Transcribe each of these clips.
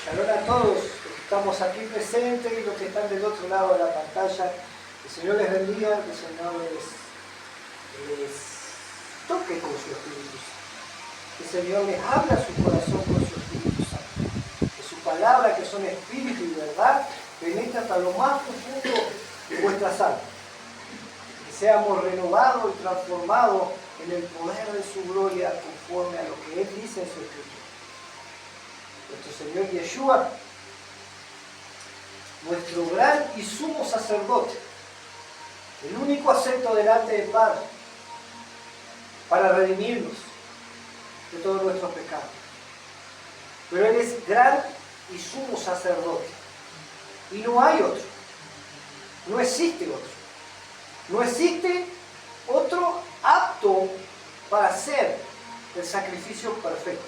Shalom a todos los que estamos aquí presentes y los que están del otro lado de la pantalla. Que el Señor les bendiga, que el Señor les toque con su Espíritu Santo. Que el Señor les hable a su corazón con su Espíritu Santo. Que su palabra, que son espíritu y verdad, penetre hasta lo más profundo de vuestras almas. Que seamos renovados y transformados en el poder de su gloria conforme a lo que Él dice en su Escritura. Nuestro Señor Yeshua, nuestro gran y sumo sacerdote, el único acepto delante del Padre para redimirnos de todos nuestros pecados. Pero Él es gran y sumo sacerdote y no hay otro, no existe otro, no existe otro apto para hacer el sacrificio perfecto.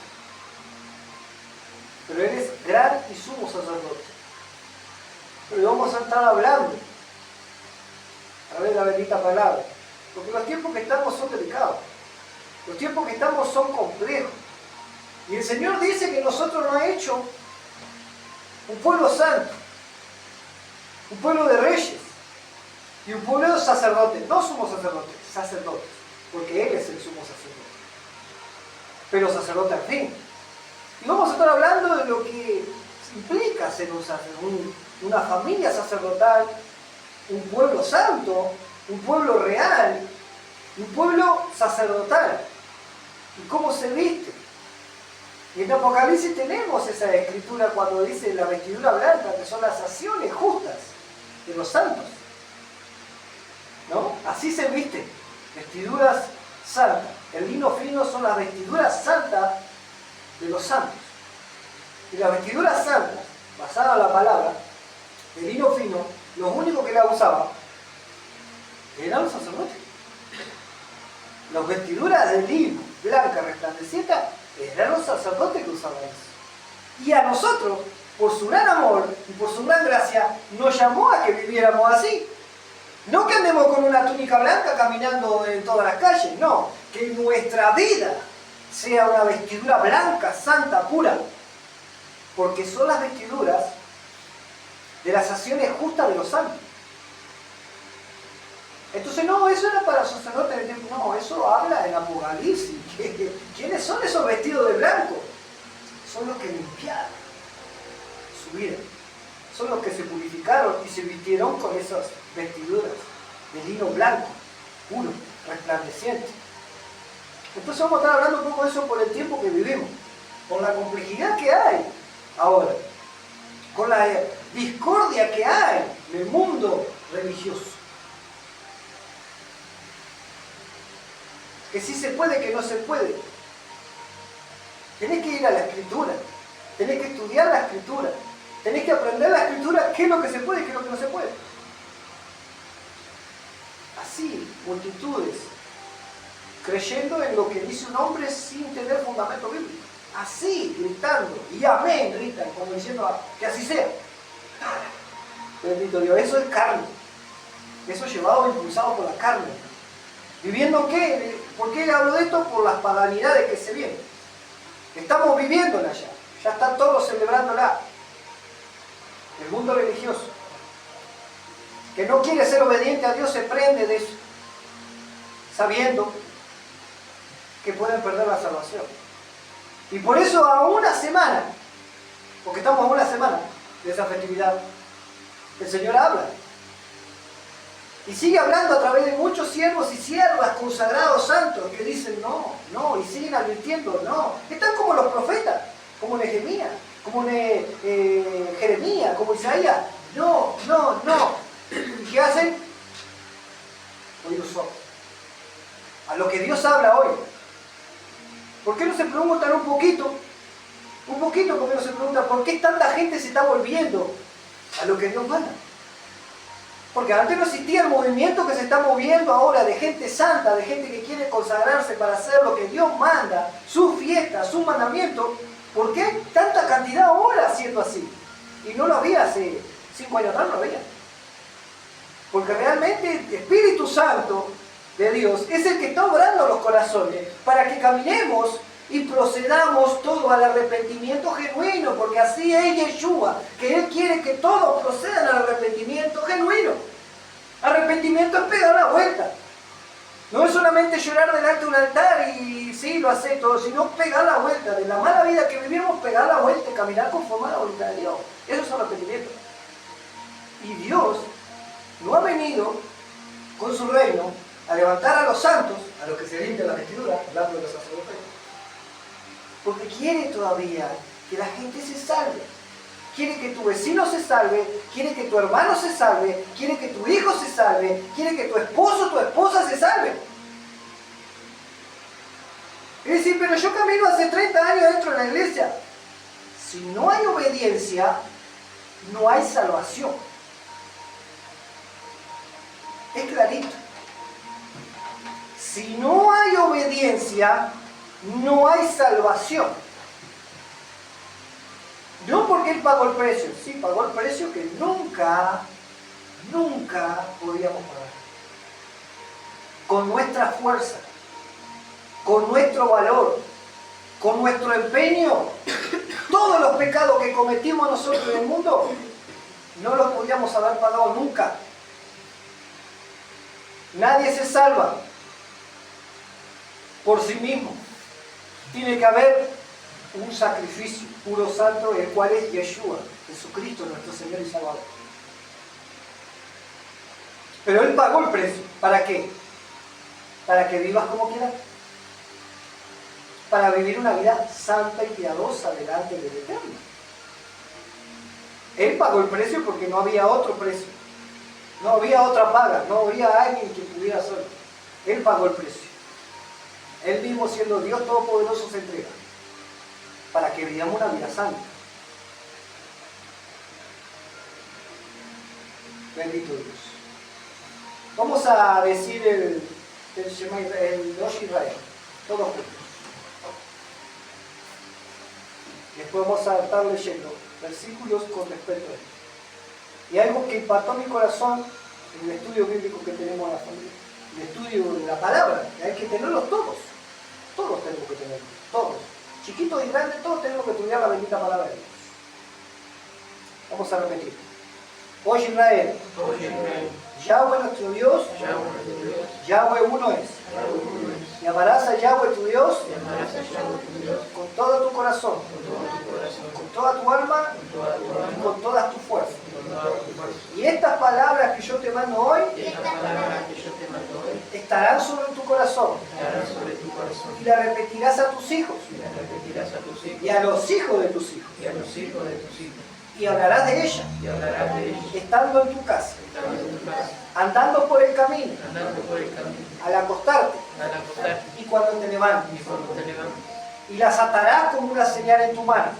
Pero Él es gran y sumo sacerdote. Pero vamos a estar hablando a través de la bendita palabra. Porque los tiempos que estamos son delicados. Los tiempos que estamos son complejos. Y el Señor dice que nosotros nos ha hecho un pueblo santo, un pueblo de reyes y un pueblo de sacerdotes. No somos sacerdotes, sacerdotes. Porque Él es el sumo sacerdote. Pero sacerdote al fin. Y vamos a estar hablando de lo que implica ser una familia sacerdotal, un pueblo santo, un pueblo real, un pueblo sacerdotal. Y cómo se viste. Y en Apocalipsis tenemos esa escritura cuando dice la vestidura blanca, que son las acciones justas de los santos. ¿No? Así se visten, vestiduras santas. El lino fino son las vestiduras santas de los santos. Y las vestiduras santas, basadas en la palabra, de lino fino, los únicos que la usaban eran los sacerdotes. Las vestiduras de lino, blanca, resplandeciente, eran los sacerdotes que usaban eso. Y a nosotros, por su gran amor y por su gran gracia, nos llamó a que viviéramos así. No que andemos con una túnica blanca caminando en todas las calles, no. Que nuestra vida sea una vestidura blanca, santa, pura, porque son las vestiduras de las acciones justas de los santos. Entonces no, eso era para los sacerdotes del templo, no, eso habla en Apocalipsis. ¿Quiénes son esos vestidos de blanco? Son los que limpiaron su vida, son los que se purificaron y se vistieron con esas vestiduras de lino blanco, puro, resplandeciente. Entonces vamos a estar hablando un poco de eso por el tiempo que vivimos, con la complejidad que hay ahora, con la discordia que hay en el mundo religioso. Que sí se puede, que no se puede. Tenés que ir a la Escritura, tenés que estudiar la Escritura, tenés que aprender la Escritura, qué es lo que se puede y qué es lo que no se puede. Así, multitudes creyendo en lo que dice un hombre sin tener fundamento bíblico. Así, gritando, y amén, gritan, como diciendo que así sea. Bendito Dios, eso es carne. Eso es llevado, impulsado por la carne. ¿Viviendo qué? ¿Por qué hablo de esto? Por las paganidades que se vienen. Estamos viviéndola ya. Ya están todos celebrándola. El mundo religioso, que no quiere ser obediente a Dios, se prende de eso, sabiendo que pueden perder la salvación. Y por eso a una semana, porque estamos a una semana de esa festividad, el Señor habla. Y sigue hablando a través de muchos siervos y siervas consagrados santos que dicen no, y siguen advirtiendo, no. Están como los profetas, como Nehemías, como Jeremías, como Isaías. No. ¿Y qué hacen? Oídos sordos a lo que Dios habla hoy. ¿Por qué no se preguntan un poquito? ¿Por qué no se preguntan por qué tanta gente se está volviendo a lo que Dios manda? Porque antes no existía el movimiento que se está moviendo ahora de gente santa, de gente que quiere consagrarse para hacer lo que Dios manda, su fiesta, su mandamiento. ¿Por qué tanta cantidad ahora haciendo así? Y no lo había hace 5 años atrás, no lo había. Porque realmente el Espíritu Santo de Dios es el que está obrando los corazones para que caminemos y procedamos todo al arrepentimiento genuino, porque así es Yeshua, que Él quiere que todos procedan al arrepentimiento genuino. Arrepentimiento es pegar la vuelta. No es solamente llorar delante de un altar y sí, lo acepto, sino pegar la vuelta. De la mala vida que vivimos, pegar la vuelta y caminar conforme a la voluntad de Dios. Eso es arrepentimiento. Y Dios no ha venido con su reino a levantar a los santos, a los que se limpian la vestidura, hablando de los sacerdotes, porque quiere todavía que la gente se salve. Quiere que tu vecino se salve, quiere que tu hermano se salve, quiere que tu hijo se salve, quiere que tu esposo o tu esposa se salve. Es decir, pero yo camino hace 30 años dentro de la iglesia. Si no hay obediencia, no hay salvación. Es clarito. Si no hay obediencia, no hay salvación. No porque Él pagó el precio, sí, pagó el precio que nunca podíamos pagar. Con nuestra fuerza, con nuestro valor, con nuestro empeño, todos los pecados que cometimos nosotros en el mundo, no los podíamos haber pagado nunca. Nadie se salva por sí mismo. Tiene que haber un sacrificio puro santo, el cual es Yeshua, Jesucristo, nuestro Señor y Salvador. Pero Él pagó el precio. ¿Para qué? Para que vivas como quieras. Para vivir una vida santa y piadosa delante del Eterno. Él pagó el precio porque no había otro precio. No había otra paga. No había alguien que pudiera hacerlo. Él pagó el precio. Él mismo, siendo Dios Todopoderoso, se entrega para que vivamos una vida santa. Bendito Dios. Vamos a decir el Rosh Israel, todos juntos. Después vamos a estar leyendo versículos con respecto a esto. Y algo que impactó mi corazón en el estudio bíblico que tenemos en la familia, el estudio de la palabra, que hay que tenerlos todos. Todos tenemos que tenerlos, todos. Chiquitos y grandes, todos tenemos que estudiar la bendita palabra de Dios. Vamos a repetir. Oye Israel, Yahweh nuestro Dios, Yahweh uno es. Y amarás a Yahweh tu Dios con todo tu corazón, con toda tu alma y con todas tus fuerzas. Y estas palabras que yo te mando hoy estarán sobre tu corazón y las repetirás a tus hijos y a los hijos de tus hijos. Y hablarás de ella, estando en tu casa, andando por el camino, al acostarte y cuando te levantes. Y las atarás como una señal en tu mano.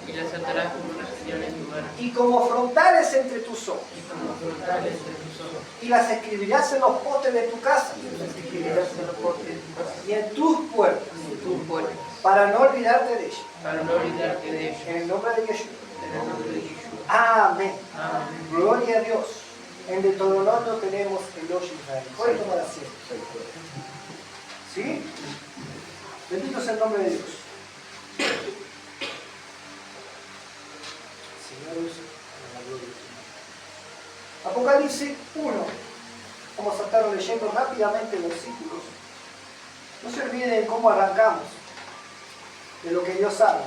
Y como frontales entre tus ojos. Y las escribirás en los postes de tu casa. Y en tus puertas. Para no olvidarte de ella. En el nombre de Yeshua. Amén. Gloria a Dios. En Deuteronomio tenemos el Rosh Israel. Puede tomar asiento. ¿Sí? Bendito sea el nombre de Dios. Señor, la gloria de Dios. Apocalipsis 1. Vamos a estar leyendo rápidamente versículos. No se olviden cómo arrancamos, de lo que Dios habla.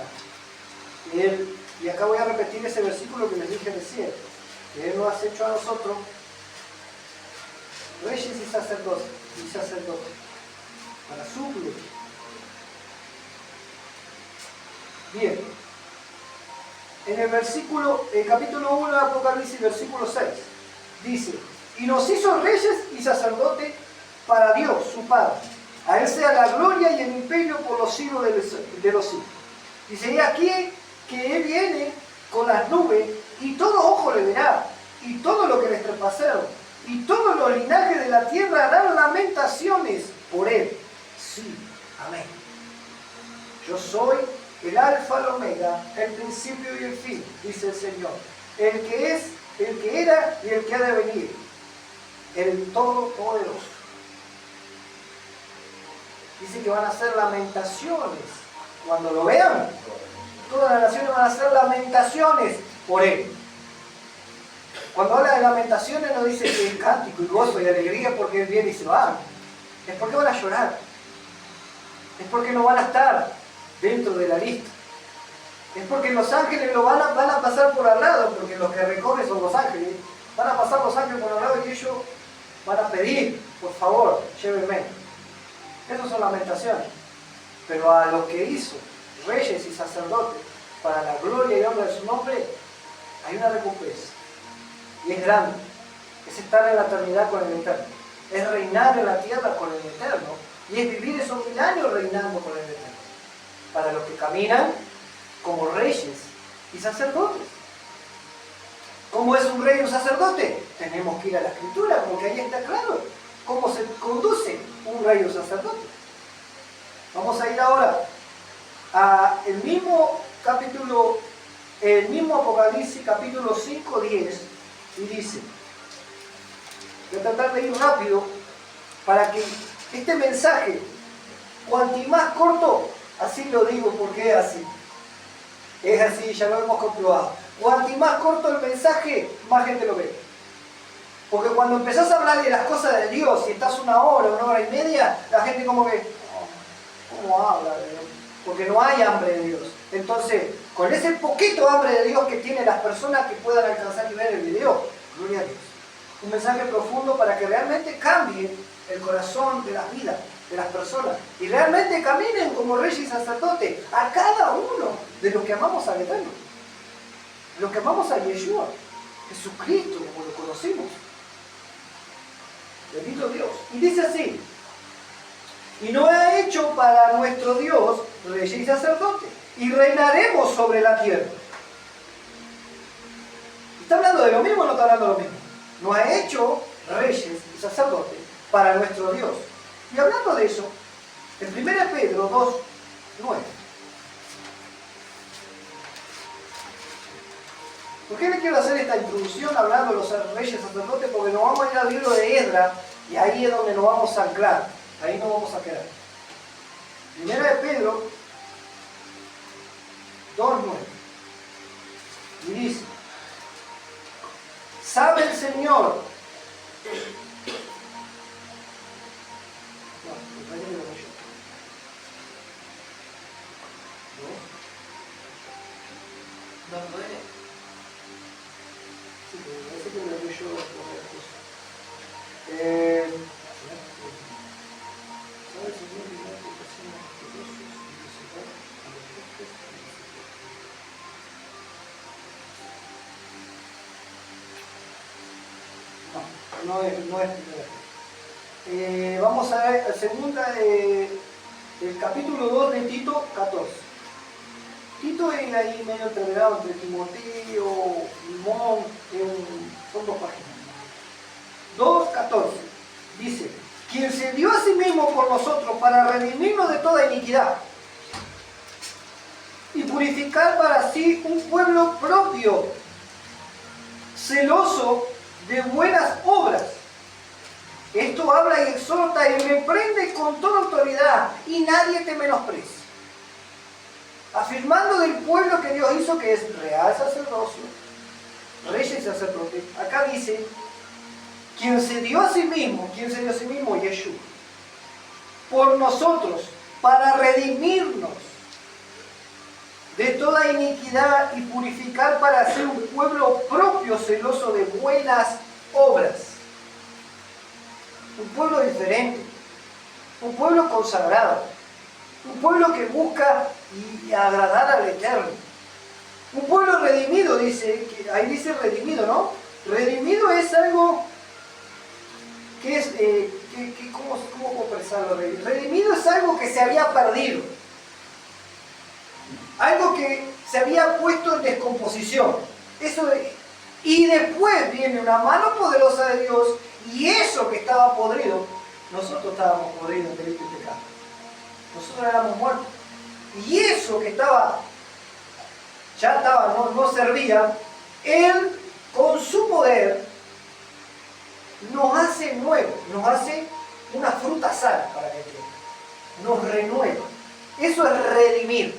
Y acá voy a repetir ese versículo que les dije recién, que Él nos ha hecho a nosotros reyes y sacerdotes, para su gloria. Bien, en el capítulo 1 de Apocalipsis, versículo 6, dice: y nos hizo reyes y sacerdotes para Dios, su Padre. A Él sea la gloria y el imperio por los siglos de los siglos. Dice: y aquí que Él viene con las nubes, y todo ojo le verá, y todo lo que les traspasaron, y todos los linajes de la tierra harán lamentaciones por Él. Sí, amén. Yo soy el alfa, el omega, el principio y el fin, dice el Señor. El que es, el que era y el que ha de venir. El Todopoderoso. Dice que van a hacer lamentaciones Cuando lo vean, todas las naciones van a hacer lamentaciones por él. Cuando habla de lamentaciones no dice que es cántico y gozo y alegría porque él viene y se va. Es porque van a llorar. Es porque no van a estar dentro de la lista. Es porque los ángeles lo van a pasar por al lado, porque los que recogen son los ángeles. Van a pasar los ángeles por al lado y ellos van a pedir, por favor, llévenme. Esas son lamentaciones. Pero a lo que hizo reyes y sacerdotes, para la gloria y honra de su nombre, hay una recompensa. Y es grande. Es estar en la eternidad con el Eterno. Es reinar en la tierra con el Eterno. Y es vivir esos 1000 años reinando con el Eterno. Para los que caminan como reyes y sacerdotes. ¿Cómo es un rey y un sacerdote? Tenemos que ir a la Escritura, porque ahí está claro cómo se conduce un rey y un sacerdote. Vamos a ir ahora a el mismo capítulo, el mismo Apocalipsis, capítulo 5, 10, y dice, voy a tratar de ir rápido para que este mensaje, cuanto más corto, así lo digo porque es así, ya lo hemos comprobado. Cuanto más corto el mensaje, más gente lo ve. Porque cuando empezás a hablar de las cosas de Dios, si estás 1 hora y media, la gente como que, ¿cómo habla de Dios? Porque no hay hambre de Dios. Entonces, con ese poquito hambre de Dios que tienen las personas que puedan alcanzar y ver el video, gloria a Dios. Un mensaje profundo para que realmente cambie el corazón de las vidas de las personas y realmente caminen como reyes y sacerdotes a cada uno de los que amamos al Eterno, los que amamos a Yeshua, Jesucristo, como lo conocimos. Bendito Dios. Y dice así, y no ha hecho para nuestro Dios reyes y sacerdotes, y reinaremos sobre la tierra. ¿Está hablando de lo mismo o no está hablando de lo mismo? No ha hecho reyes y sacerdotes para nuestro Dios. Y hablando de eso, en 1 Pedro 2, 9. ¿Por qué le quiero hacer esta introducción hablando de los reyes y sacerdotes? Porque nos vamos a ir al libro de Esdras y ahí es donde nos vamos a anclar. Ahí nos vamos a quedar. 1 Pedro 2, 9. Y dice, sabe el Señor. No es vamos a ver el capítulo 2 de Tito 14. Tito es ahí medio entreverado entre Timoteo, Limón, son 2 páginas. 2:14 dice, quien se dio a sí mismo por nosotros para redimirnos de toda iniquidad y purificar para sí un pueblo propio, celoso de buenas obras. Esto habla y exhorta y reprende con toda autoridad y nadie te menosprecia. Afirmando del pueblo que Dios hizo que es real sacerdocio, reyes y sacerdotes. Acá dice, quien se dio a sí mismo, Yeshua, por nosotros, para redimirnos de toda iniquidad y purificar para ser un pueblo propio, celoso de buenas obras. Un pueblo diferente, un pueblo consagrado, un pueblo que busca y agradar al Eterno. Un pueblo redimido, dice, ahí dice redimido, ¿no? Redimido es algo que es, ¿cómo puedo expresarlo? Redimido es algo que se había perdido. Algo que se había puesto en descomposición. Y después viene una mano poderosa de Dios y eso que estaba podrido, nosotros estábamos podridos en delito y pecado. Nosotros éramos muertos. Y eso que no servía, Él con su poder nos hace nuevos, nos hace una fruta sana para que tenga. Nos renueva. Eso es redimir.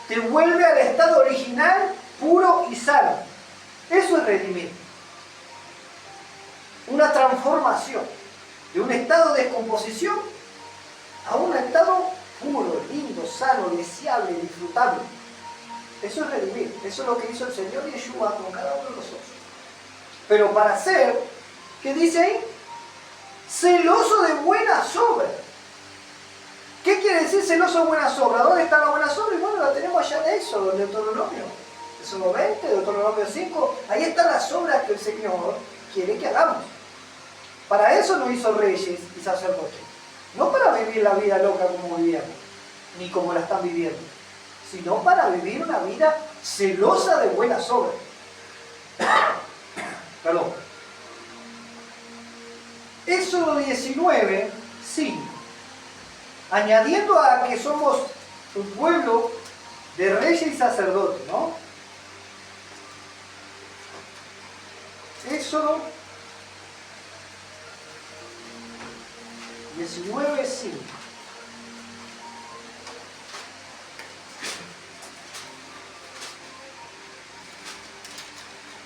Te vuelve al estado original, puro y sano. Eso es redimir. Una transformación de un estado de descomposición a un estado puro, lindo, sano, deseable, disfrutable. Eso es redimir. Eso es lo que hizo el Señor Yeshua con cada uno de nosotros. Pero para ser, ¿qué dice ahí? Celoso de buenas obras. ¿Qué quiere decir celoso de buenas obras? ¿Dónde está la buena obra? Y bueno, la tenemos allá en Éxodo, en Deuteronomio. Éxodo 20, Deuteronomio 5. Ahí están las obras que el Señor quiere que hagamos. Para eso nos hizo reyes y sacerdotes. No para vivir la vida loca como vivíamos, ni como la están viviendo, sino para vivir una vida celosa de buenas obras. Perdón. Éxodo 19, 5. Añadiendo a que somos un pueblo de reyes y sacerdotes, ¿no? Éxodo 19, 5.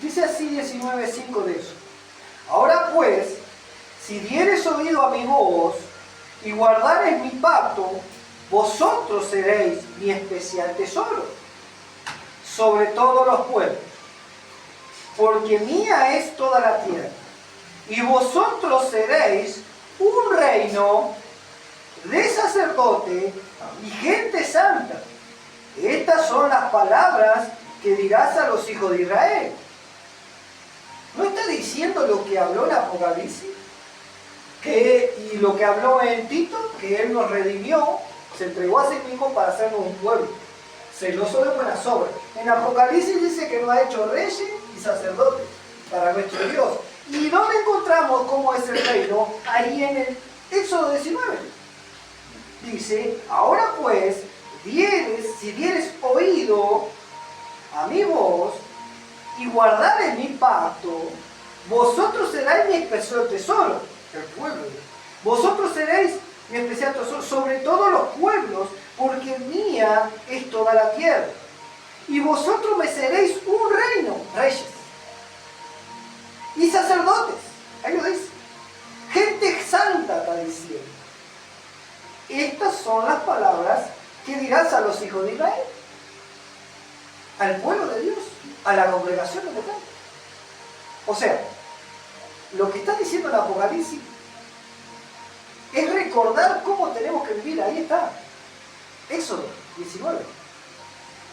Dice así 19:5 de eso. Ahora pues, si dieres oído a mi voz y guardares mi pacto, vosotros seréis mi especial tesoro sobre todos los pueblos, porque mía es toda la tierra, y vosotros seréis un reino de sacerdotes y gente santa. Estas son las palabras que dirás a los hijos de Israel. ¿No está diciendo lo que habló en Apocalipsis? Y lo que habló en Tito, que Él nos redimió, se entregó a sí mismo para hacernos un pueblo celoso de buenas obras. En Apocalipsis dice que nos ha hecho reyes y sacerdotes para nuestro Dios. ¿Y dónde encontramos cómo es el reino? Ahí en el Éxodo 19. Dice, ahora pues, si dieres oído a mi voz y guardares mi pacto, vosotros seréis mi especial tesoro, el pueblo. Vosotros seréis mi especial tesoro sobre todos los pueblos, porque mía es toda la tierra. Y vosotros me seréis un reino, reyes y sacerdotes. Ahí lo dice. Gente santa, está diciendo. Estas son las palabras que dirás a los hijos de Israel, al pueblo de Dios, a la congregación de Betel. O sea, lo que está diciendo el Apocalipsis es recordar cómo tenemos que vivir. Ahí está. Éxodo 19.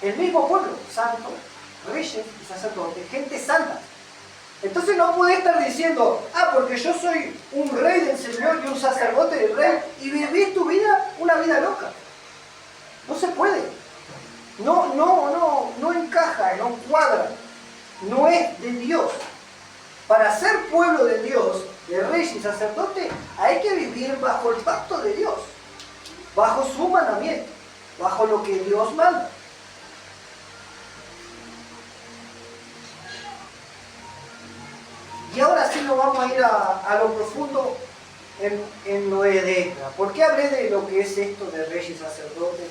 El mismo pueblo, santo, reyes y sacerdotes, gente santa. Entonces no puede estar diciendo, porque yo soy un rey del Señor y un sacerdote del rey y vivís tu vida, una vida loca. No se puede. No encaja, no cuadra. No es de Dios. Para ser pueblo de Dios, de rey y sacerdote, hay que vivir bajo el pacto de Dios, bajo su mandamiento, bajo lo que Dios manda. Y ahora sí nos vamos a ir a lo profundo en lo de Esdras. ¿Por qué hablé de lo que es esto de reyes y sacerdotes?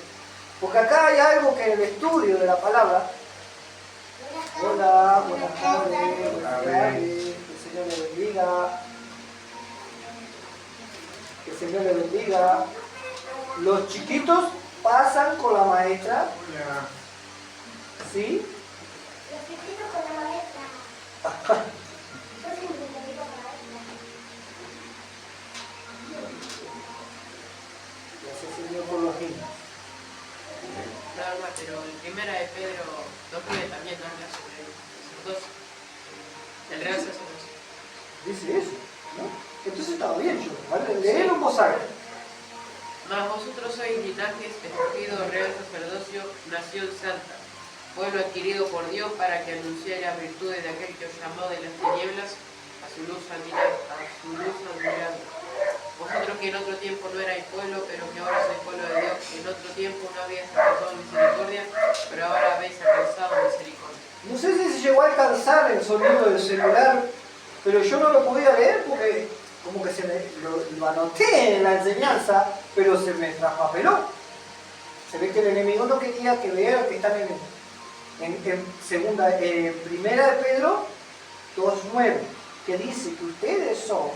Porque acá hay algo que en el estudio de la palabra. Hola, buenas tardes, buenas tardes. Que el Señor le bendiga. Que el Señor le bendiga. Los chiquitos pasan con la maestra. ¿Sí? Los chiquitos con la maestra. Gracias, Señor, por los niños. Norma, pero en primera de Pedro 2.9 también habla sobre el sacerdocio, el real sacerdocio. Dice eso, ¿no? Entonces estaba bien yo, ¿vale? Léelo en voz alta. Mas vosotros sois linaje escogido, real sacerdocio, nación santa, pueblo adquirido por Dios para que anunciare las virtudes de aquel que os llamó de las tinieblas a su luz admirable. Vosotros que en otro tiempo no erais pueblo, pero que ahora sois pueblo de Dios, que en otro tiempo no habíais alcanzado misericordia, pero ahora habéis alcanzado misericordia. No sé si se llegó a alcanzar el sonido del celular, pero yo no lo podía leer porque como que lo anoté en la enseñanza, pero se me traspapeló. Se ve que el enemigo no quería que vean que están primera de Pedro 2:9, que dice que ustedes son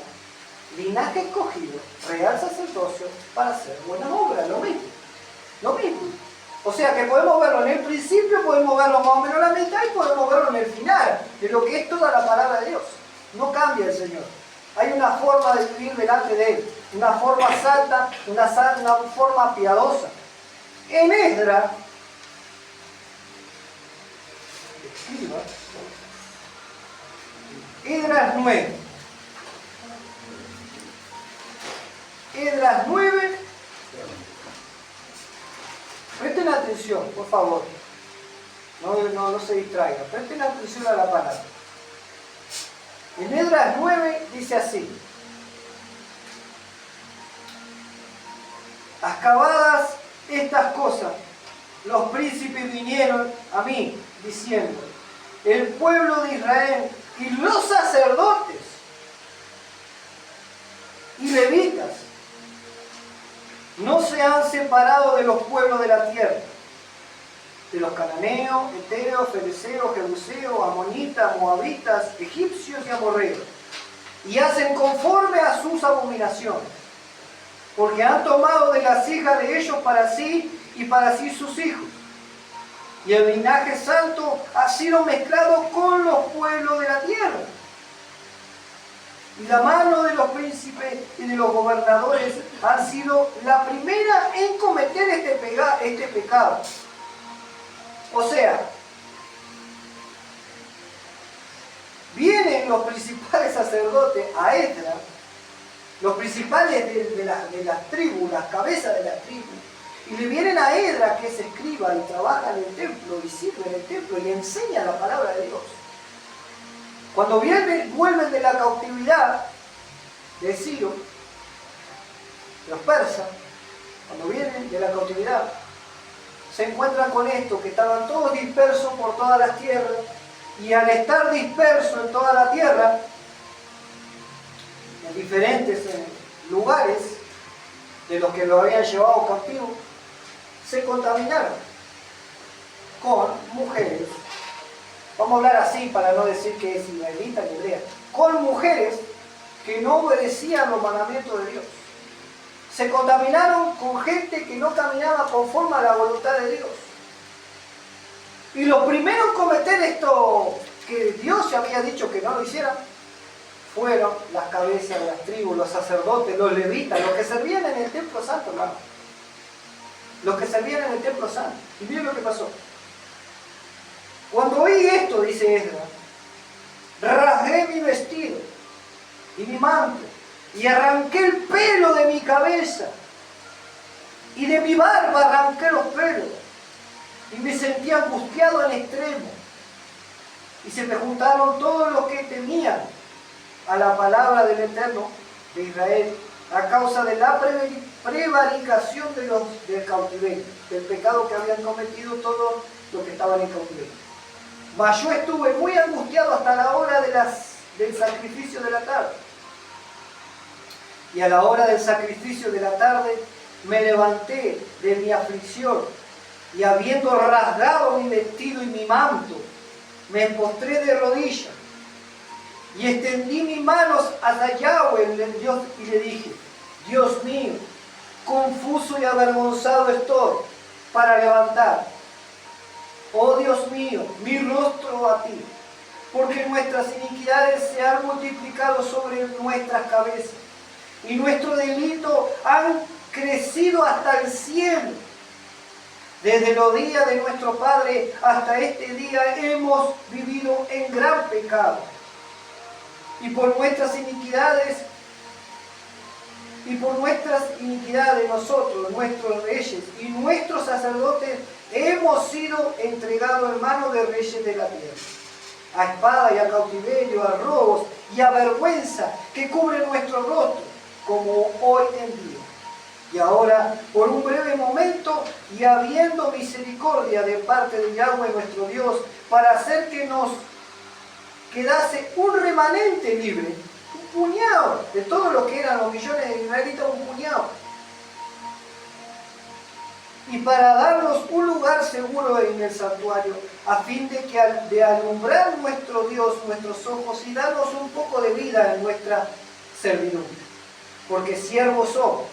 linaje escogido, real sacerdocio, para hacer buenas obras, lo mismo. Lo mismo. O sea que podemos verlo en el principio, podemos verlo más o menos en la mitad y podemos verlo en el final, de lo que es toda la palabra de Dios. No cambia el Señor. Hay una forma de vivir delante de Él, una forma santa, una forma piadosa. En Esdras, Esdras 9. Esdras 9. Presten atención, por favor. No se distraigan. Presten atención a la palabra. En Esdras 9 dice así: acabadas estas cosas, los príncipes vinieron a mí diciendo: el pueblo de Israel y los sacerdotes y levitas no se han separado de los pueblos de la tierra, de los cananeos, eteos, fereceos, jebuseos, amonitas, moabitas, egipcios y amorreos, y hacen conforme a sus abominaciones, porque han tomado de las hijas de ellos para sí y para sí sus hijos, y el linaje santo ha sido mezclado con los pueblos de la tierra. Y la mano de los príncipes y de los gobernadores ha sido la primera en cometer este pecado. O sea, vienen los principales sacerdotes a Esdras, los principales de las tribus, las cabezas de las tribus, y le vienen a Esdras, que es escriba y trabaja en el templo y sirve en el templo y enseña la palabra de Dios. Cuando vuelven de la cautividad de Ciro, los persas, cuando vienen de la cautividad, se encuentran con esto, que estaban todos dispersos por todas las tierras, y al estar dispersos en toda la tierra, en diferentes lugares de los que lo habían llevado cautivo, se contaminaron con mujeres. Vamos a hablar así para no decir que es israelita ni hebrea. Con mujeres que no obedecían los mandamientos de Dios. Se contaminaron con gente que no caminaba conforme a la voluntad de Dios. Y los primeros en cometer esto que Dios ya había dicho que no lo hicieran, fueron las cabezas de las tribus, los sacerdotes, los levitas, los que servían en el templo santo, hermano. Los que servían en el templo santo. Y miren lo que pasó. Cuando oí esto, dice Esdras, rasgué mi vestido y mi manto y arranqué el pelo de mi cabeza y de mi barba arranqué los pelos y me sentí angustiado en extremo, y se me juntaron todos los que temían a la palabra del Eterno de Israel a causa de la prevaricación del cautiverio, del pecado que habían cometido todos los que estaban en cautiverio. Mas yo estuve muy angustiado hasta la hora del sacrificio de la tarde. Y a la hora del sacrificio de la tarde me levanté de mi aflicción y, habiendo rasgado mi vestido y mi manto, me postré de rodillas y extendí mis manos hacia Yahweh, el Dios, y le dije: Dios mío, confuso y avergonzado estoy para levantar, oh Dios mío, mi rostro a ti, porque nuestras iniquidades se han multiplicado sobre nuestras cabezas y nuestro delito han crecido hasta el cielo. Desde los días de nuestro Padre hasta este día hemos vivido en gran pecado, y por nuestras iniquidades nosotros, nuestros reyes y nuestros sacerdotes, hemos sido entregados en manos de reyes de la tierra, a espada y a cautiverio, a robos y a vergüenza que cubren nuestro rostro, como hoy en día. Y ahora, por un breve momento, y habiendo misericordia de parte de Yahweh nuestro Dios, para hacer que nos quedase un remanente libre, un puñado de todo lo que eran los millones de israelitas, un puñado. y para darnos un lugar seguro en el santuario, a fin de alumbrar nuestro Dios, nuestros ojos, y darnos un poco de vida en nuestra servidumbre. Porque siervos somos,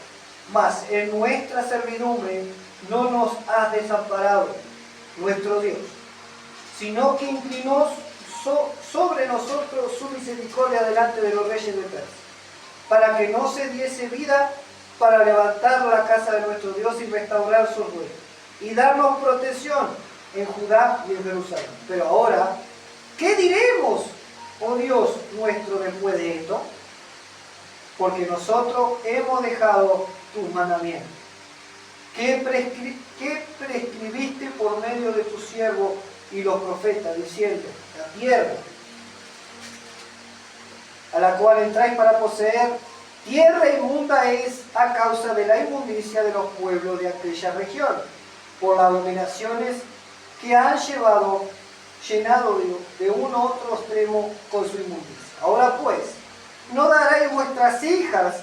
mas en nuestra servidumbre no nos has desamparado, nuestro Dios, sino que inclinó sobre nosotros su misericordia delante de los reyes de Persia, para que no se diese vida para levantar la casa de nuestro Dios y restaurar sus ruinas, y darnos protección en Judá y en Jerusalén. Pero ahora, ¿qué diremos, oh Dios nuestro, después de esto? Porque nosotros hemos dejado tus mandamientos, que prescribiste por medio de tu siervo y los profetas, diciendo: la tierra a la cual entráis para poseer, tierra inmunda es a causa de la inmundicia de los pueblos de aquella región, por las dominaciones que han llenado de un otro extremo con su inmundicia. Ahora pues, no daréis vuestras hijas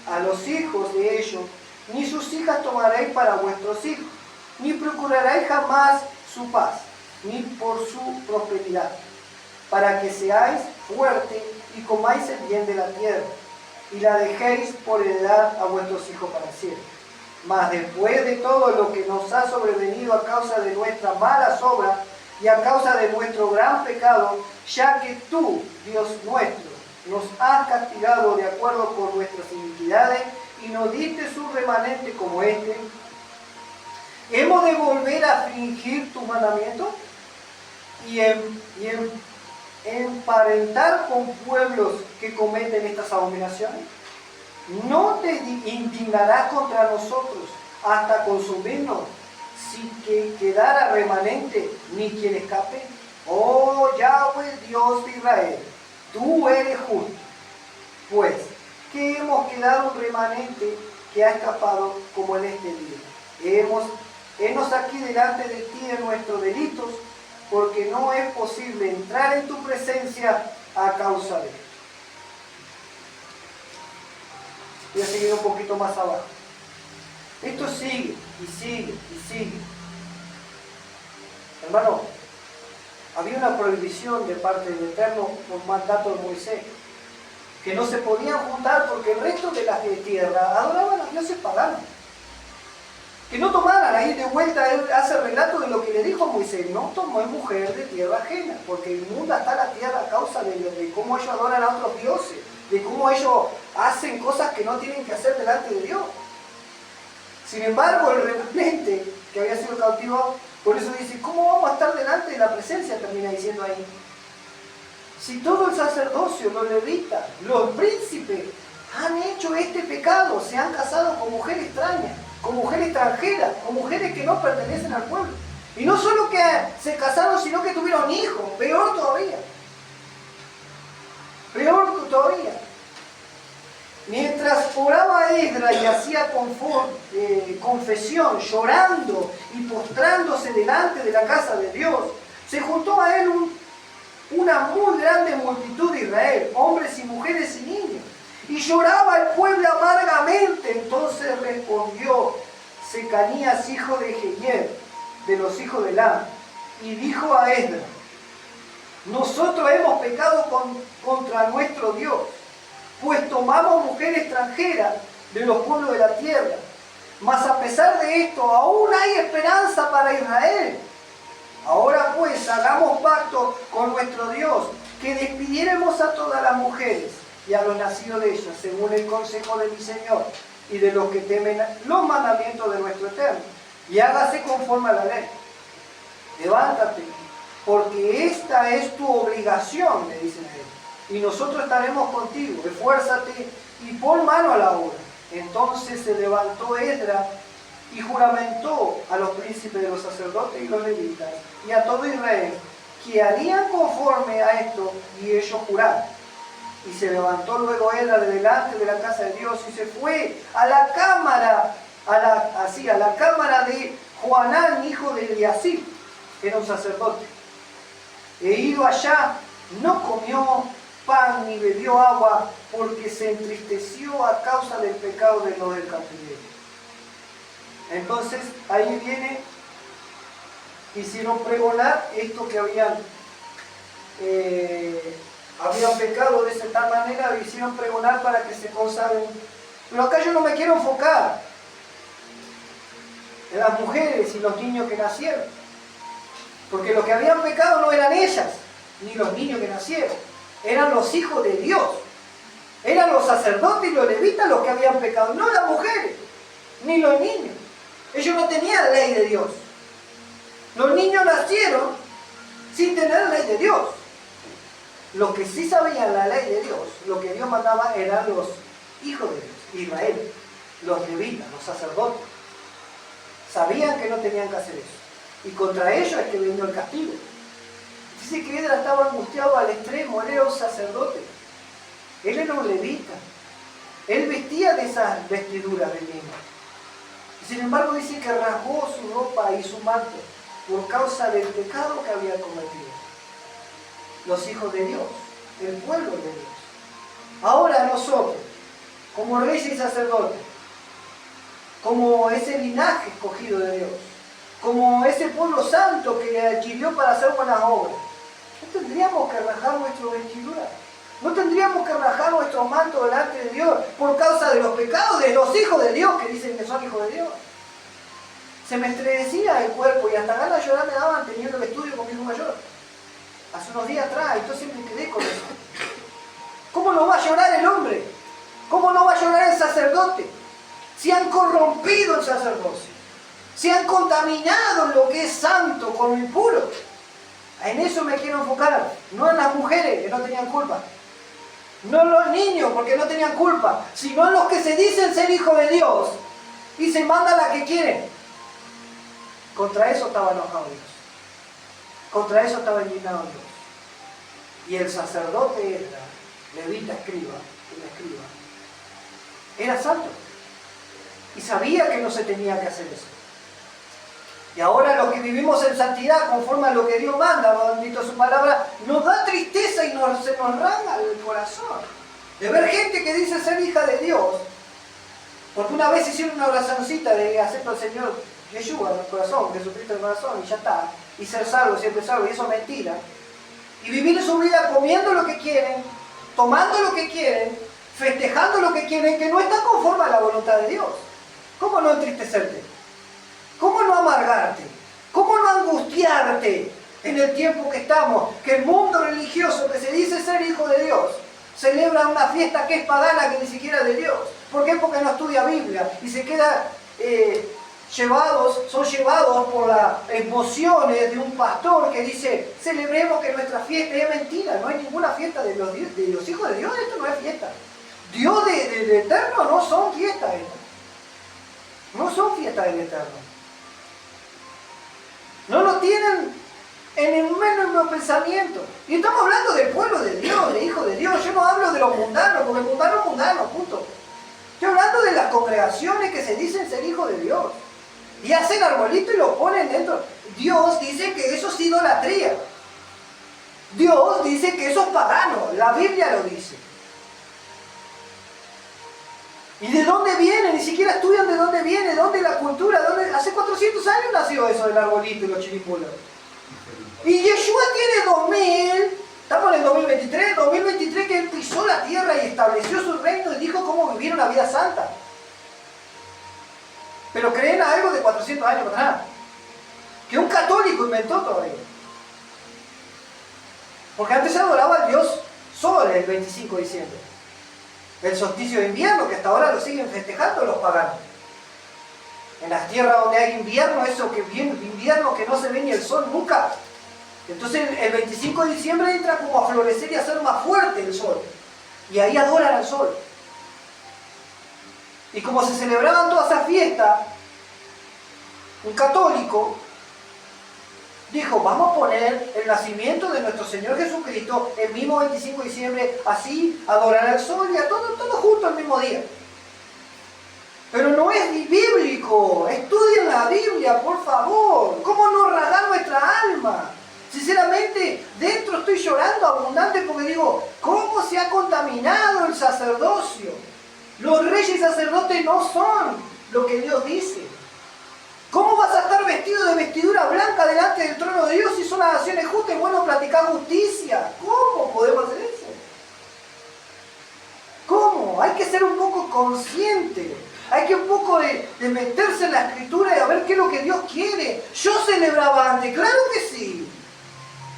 a los hijos de ellos, ni sus hijas tomaréis para vuestros hijos, ni procuraréis jamás su paz, ni por su prosperidad, para que seáis fuertes y comáis el bien de la tierra, y la dejéis por heredad a vuestros hijos para siempre. Mas después de todo lo que nos ha sobrevenido a causa de nuestras malas obras y a causa de nuestro gran pecado, ya que tú, Dios nuestro, nos has castigado de acuerdo con nuestras iniquidades y nos diste su remanente como este, ¿hemos de volver a fingir tu mandamiento y emparentar con pueblos que cometen estas abominaciones? ¿No te indignarás contra nosotros hasta consumirnos sin que quedara remanente ni quien escape? Oh Yahweh, Dios de Israel, tú eres justo, pues que hemos quedado un remanente que ha escapado como en este día. Henos aquí delante de ti en nuestros delitos, porque no es posible entrar en tu presencia a causa de él. Voy a seguir un poquito más abajo. Esto sigue y sigue y sigue. Hermano, había una prohibición de parte del Eterno, un mandato de Moisés, que no se podían juntar porque el resto de las de tierra adoraban a dioses paganos. Que no tomaran, ahí de vuelta él hace relato de lo que le dijo a Moisés: no tomó mujer de tierra ajena, porque inmunda está la tierra a causa de cómo ellos adoran a otros dioses, de cómo ellos hacen cosas que no tienen que hacer delante de Dios. Sin embargo, el remanente que había sido cautivado, por eso dice: ¿cómo vamos a estar delante de la presencia? Termina diciendo ahí. Si todo el sacerdocio, los levitas, los príncipes han hecho este pecado, se han casado con mujeres extrañas, con mujeres extranjeras, con mujeres que no pertenecen al pueblo. Y no solo que se casaron, sino que tuvieron hijos, peor todavía. Peor todavía. Mientras oraba Esdras y hacía confesión, llorando y postrándose delante de la casa de Dios, se juntó a él una muy grande multitud de Israel, hombres y mujeres y niños. Y lloraba el pueblo amargamente. Entonces respondió Secanías, hijo de Jehiel, de los hijos de Elam, y dijo a Esdras: nosotros hemos pecado contra nuestro Dios, pues tomamos mujer extranjera de los pueblos de la tierra. Mas a pesar de esto, aún hay esperanza para Israel. Ahora pues, hagamos pacto con nuestro Dios, que despidiéremos a todas las mujeres y a los nacidos de ellas, según el consejo de mi Señor y de los que temen los mandamientos de nuestro Eterno, y hágase conforme a la ley. Levántate, porque esta es tu obligación, le dicen a él, y nosotros estaremos contigo. Esfuérzate y pon mano a la obra. Entonces se levantó Esdras y juramentó a los príncipes de los sacerdotes y los levitas y a todo Israel que harían conforme a esto, y ellos juraron. Y se levantó luego Esdras de delante de la casa de Dios y se fue a la cámara, a la cámara de Joanán, hijo de Eliasib, que era un sacerdote. E ido allá, no comió pan ni bebió agua, porque se entristeció a causa del pecado de los del cautiverio. Entonces ahí viene, hicieron pregonar esto que habían pecado de esa tal manera, lo hicieron pregonar para que se consagren. Pero acá yo no me quiero enfocar en las mujeres y los niños que nacieron, porque los que habían pecado no eran ellas, ni los niños que nacieron, eran los hijos de Dios, eran los sacerdotes y los levitas los que habían pecado, no las mujeres, ni los niños. Ellos no tenían la ley de Dios. Los niños nacieron sin tener la ley de Dios. Los que sí sabían la ley de Dios, lo que Dios mandaba, eran los hijos de Dios, Israel, los levitas, los sacerdotes. Sabían que no tenían que hacer eso. Y contra ellos es que vino el castigo. Dice que Edras estaba angustiado al extremo. Él era un sacerdote. Él era un levita. Él vestía de esas vestiduras de lino. Sin embargo, dice que rasgó su ropa y su manto por causa del pecado que había cometido. Los hijos de Dios, el pueblo de Dios. Ahora nosotros, como reyes y sacerdotes, como ese linaje escogido de Dios, como ese pueblo santo que adquirió para hacer buenas obras, ¿no tendríamos que rasgar nuestra vestidura? ¿No tendríamos que rasgar nuestro manto delante de Dios por causa de los pecados de los hijos de Dios que dicen que son hijos de Dios? Se me estremecía el cuerpo y hasta ganas de llorar me daban teniendo el estudio con mi hijo mayor. Hace unos días atrás, y yo siempre quedé con eso. ¿Cómo no va a llorar el hombre? ¿Cómo no va a llorar el sacerdote? Si han corrompido el sacerdocio, si han contaminado lo que es santo con lo impuro. En eso me quiero enfocar, no en las mujeres que no tenían culpa, no en los niños porque no tenían culpa, sino en los que se dicen ser hijos de Dios y se mandan la que quieren. Contra eso estaba enojado Dios. Contra eso estaba indignado Dios. Y el sacerdote era, levita, escriba, era santo. Y sabía que no se tenía que hacer eso. Y ahora los que vivimos en santidad, conforme a lo que Dios manda, bendito su palabra, nos da tristeza y se nos rasga el corazón. De ver gente que dice ser hija de Dios. Porque una vez hicieron una oracioncita de acepto al Señor Yeshua en el corazón, Jesucristo en el corazón, y ya está. Y ser salvo, siempre salvo, y eso es mentira. Y vivir su vida comiendo lo que quieren, tomando lo que quieren, festejando lo que quieren, que no está conforme a la voluntad de Dios. ¿Cómo no entristecerte? ¿Cómo no amargarte? ¿Cómo no angustiarte en el tiempo que estamos? Que el mundo religioso que se dice ser hijo de Dios celebra una fiesta que es pagana, que ni siquiera es de Dios. ¿Por qué? Porque no estudia Biblia y se queda son llevados por las emociones de un pastor que dice celebremos que nuestra fiesta es mentira. No hay ninguna fiesta de los hijos de Dios. Esto no es fiesta. Dios del Eterno no son fiestas. No son fiestas del Eterno. No lo tienen en el menos pensamiento. Y estamos hablando del pueblo de Dios, de hijos de Dios. Yo no hablo de los mundanos, porque el mundano es mundano, punto. Estoy hablando de las congregaciones que se dicen ser hijos de Dios. Y hacen arbolito y lo ponen dentro. Dios dice que eso es idolatría. Dios dice que eso es pagano. La Biblia lo dice. ¿Y de dónde viene? Ni siquiera estudian de dónde viene, dónde la cultura, dónde... Hace 400 años nació eso del arbolito y los chiripulos. Y Yeshua tiene 2000, estamos en el 2023 que Él pisó la tierra y estableció su reino y dijo cómo vivir una vida santa. Pero creen a algo de 400 años atrás, que un católico inventó todavía. Porque antes se adoraba al Dios Sol el 25 de diciembre. El solsticio de invierno, que hasta ahora lo siguen festejando los paganos. En las tierras donde hay invierno, eso que viene invierno que no se ve ni el sol nunca. Entonces el 25 de diciembre entra como a florecer y a ser más fuerte el sol. Y ahí adoran al sol. Y como se celebraban todas esas fiestas, un católico dijo, vamos a poner el nacimiento de nuestro Señor Jesucristo el mismo 25 de diciembre, así adorar al sol y a todo junto el mismo día. Pero no es ni bíblico. Estudien la Biblia, por favor. ¿Cómo no rasgar nuestra alma? Sinceramente, dentro estoy llorando abundante porque digo, ¿cómo se ha contaminado el sacerdocio? Los reyes y sacerdotes no son lo que Dios dice. ¿Cómo vas a estar vestido de vestidura blanca delante del trono de Dios si son las naciones justas y bueno practicar justicia? ¿Cómo podemos hacer eso? ¿Cómo? Hay que ser un poco consciente. Hay que un poco de meterse en la escritura y a ver qué es lo que Dios quiere. Yo celebraba antes, claro que sí.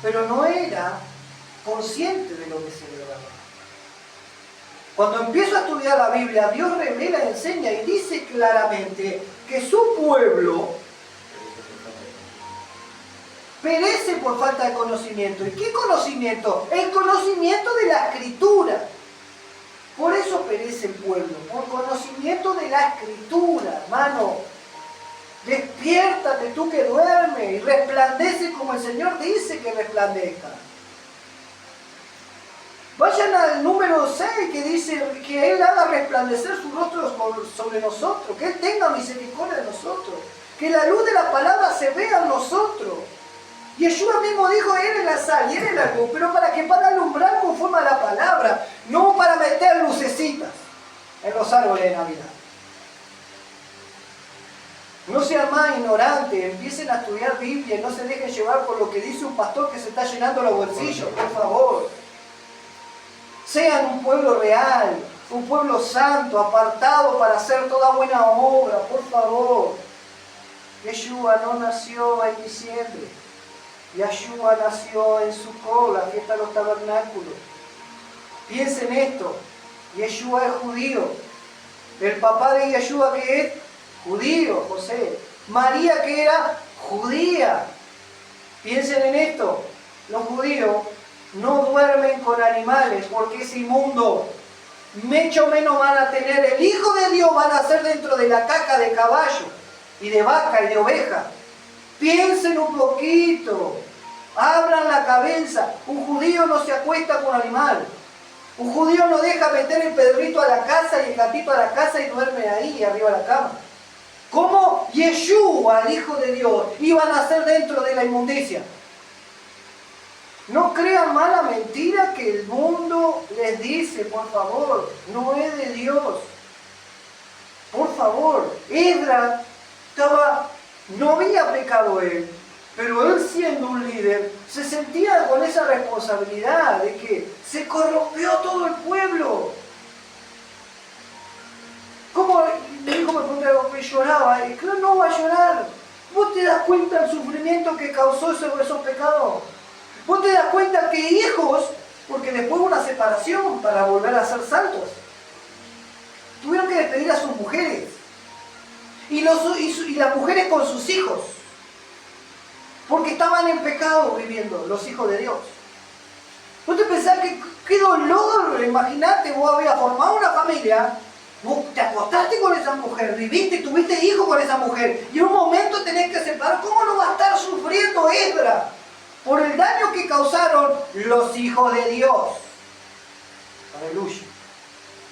Pero no era consciente de lo que celebraba. Cuando empiezo a estudiar la Biblia, Dios revela, enseña y dice claramente que su pueblo perece por falta de conocimiento. ¿Y qué conocimiento? El conocimiento de la Escritura. Por eso perece el pueblo, por conocimiento de la Escritura, hermano. Despiértate tú que duermes y resplandece como el Señor dice que resplandezca. Vayan al número 6 que dice que Él haga resplandecer su rostro sobre nosotros, que Él tenga misericordia de nosotros, que la luz de la palabra se vea en nosotros. Yeshua mismo dijo, Él es la sal y Él es la luz, pero para alumbrar conforme a la palabra, no para meter lucecitas en los árboles de Navidad. No sean más ignorantes, empiecen a estudiar Biblia y no se dejen llevar por lo que dice un pastor que se está llenando los bolsillos, por favor. Sean un pueblo real, un pueblo santo, apartado para hacer toda buena obra, por favor. Yeshua no nació en diciembre. Yeshua nació en Sukkot, la fiesta de los tabernáculos. Piensen esto, Yeshua es judío. El papá de Yeshua que es judío, José. María que era judía. Piensen en esto, los judíos no duermen con animales porque es inmundo. Mucho menos van a tener, el Hijo de Dios van a ser dentro de la caca de caballo y de vaca y de oveja. Piensen un poquito, abran la cabeza. Un judío no se acuesta con animal. Un judío no deja meter el pedrito a la casa y el gatito a la casa y duerme ahí arriba de la cama. ¿Cómo Yeshua, el Hijo de Dios, iba a nacer dentro de la inmundicia? No crean más la mentira que el mundo les dice, por favor, no es de Dios. Por favor, Esdras no había pecado él, pero él siendo un líder se sentía con esa responsabilidad de que se corrompió todo el pueblo. ¿Cómo? Mi hijo me preguntaba que lloraba, y claro, no va a llorar. ¿Vos te das cuenta del sufrimiento que causó esos pecados? ¿Vos te das cuenta que hijos, porque después hubo una separación para volver a ser santos, tuvieron que despedir a sus mujeres? Y las mujeres con sus hijos, porque estaban en pecado viviendo los hijos de Dios. ¿Vos te pensás que qué dolor? Imagínate, vos habías formado una familia, vos te acostaste con esa mujer, viviste, tuviste hijos con esa mujer, y en un momento tenés que separar. ¿Cómo no va a estar sufriendo Esdras por el daño que causaron los hijos de Dios? Aleluya.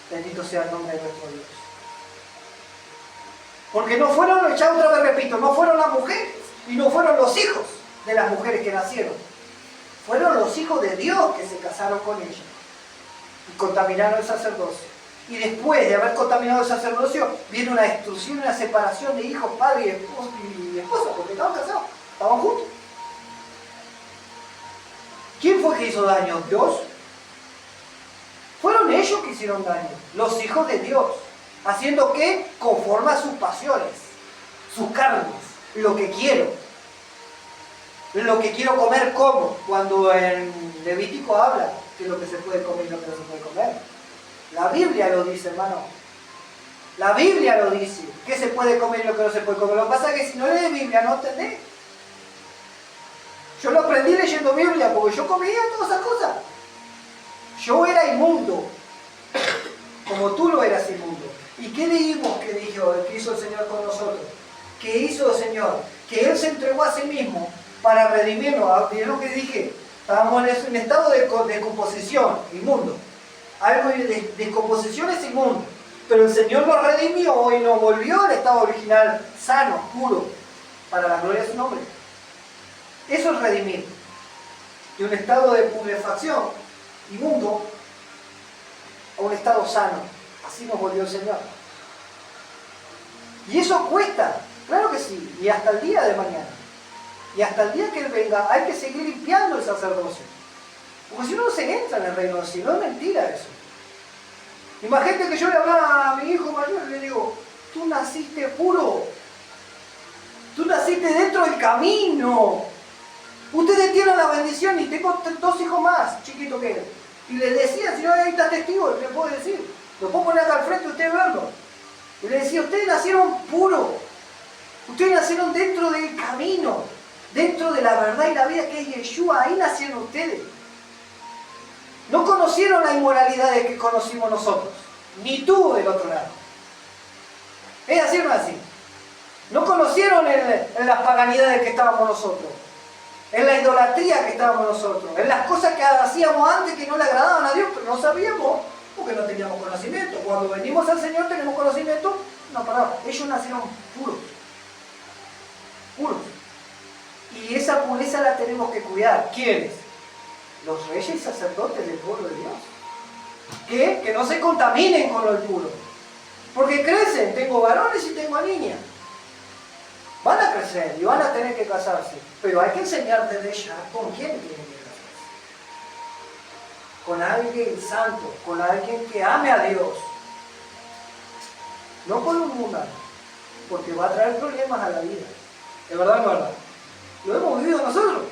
Bendito sea el nombre de nuestro Dios. Porque no fueron, ya otra vez repito, no fueron las mujeres y no fueron los hijos de las mujeres que nacieron. Fueron los hijos de Dios que se casaron con ellas y contaminaron el sacerdocio. Y después de haber contaminado el sacerdocio, viene una destrucción, una separación de hijos, padre y esposa, porque estaban casados, estaban juntos. ¿Quién fue que hizo daño? ¿Dios? Fueron ellos que hicieron daño, los hijos de Dios. ¿Haciendo qué? Conforme a sus pasiones, sus carnes, lo que quiero. Lo que quiero comer, como. Cuando en Levítico habla de lo que se puede comer y lo que no se puede comer. La Biblia lo dice, hermano. La Biblia lo dice. ¿Qué se puede comer y lo que no se puede comer? Lo que pasa es que si no lees Biblia no entendés. Yo lo aprendí leyendo Biblia porque yo comía todas esas cosas. Yo era inmundo, como tú lo eras inmundo. ¿Y qué leímos que hizo el Señor con nosotros? ¿Qué hizo el Señor? Que Él se entregó a sí mismo para redimirnos. ¿Vieron lo que dije? Estábamos en estado de descomposición, inmundo. Algo de descomposición es inmundo. Pero el Señor nos redimió y nos volvió al estado original, sano, puro, para la gloria de su nombre. Eso es redimir. De un estado de putrefacción, inmundo, a un estado sano. Así nos volvió el Señor. Y eso cuesta. Claro que sí, y hasta el día de mañana. Y hasta el día que Él venga, hay que seguir limpiando el sacerdocio. Porque si no, no se entra en el reino del cielo, es mentira eso. Imagínate que yo le hablaba a mi hijo mayor y le digo, tú naciste puro. Tú naciste dentro del camino. Ustedes tienen la bendición y tengo 2 hijos más, chiquitos que él. Y les decía, si no, ahí está testigo, le puedo decir. Lo puedo poner acá al frente y ustedes verlo. Y le decía, ustedes nacieron puros. Ustedes nacieron dentro del camino, dentro de la verdad y la vida que es Yeshua. Ahí nacieron ustedes. No conocieron la inmoralidad que conocimos nosotros, ni tú del otro lado. Es así o no así. No conocieron en las paganidades que estábamos nosotros, en la idolatría que estábamos nosotros, en las cosas que hacíamos antes que no le agradaban a Dios, pero no sabíamos porque no teníamos conocimiento. Cuando venimos al Señor tenemos conocimiento, no, perdón, ellos nacieron puros. Puros. Y esa pureza la tenemos que cuidar. ¿Quiénes? Los reyes y sacerdotes del pueblo de Dios. Que no se contaminen con lo impuro. Porque crecen, tengo varones y tengo niñas. Van a crecer y van a tener que casarse. Pero hay que enseñar desde ya con quién tienen que casarse. Con alguien santo, con alguien que ame a Dios. No con un mundano. Porque va a traer problemas a la vida. ¿Es verdad o no es verdad? Lo hemos vivido nosotros.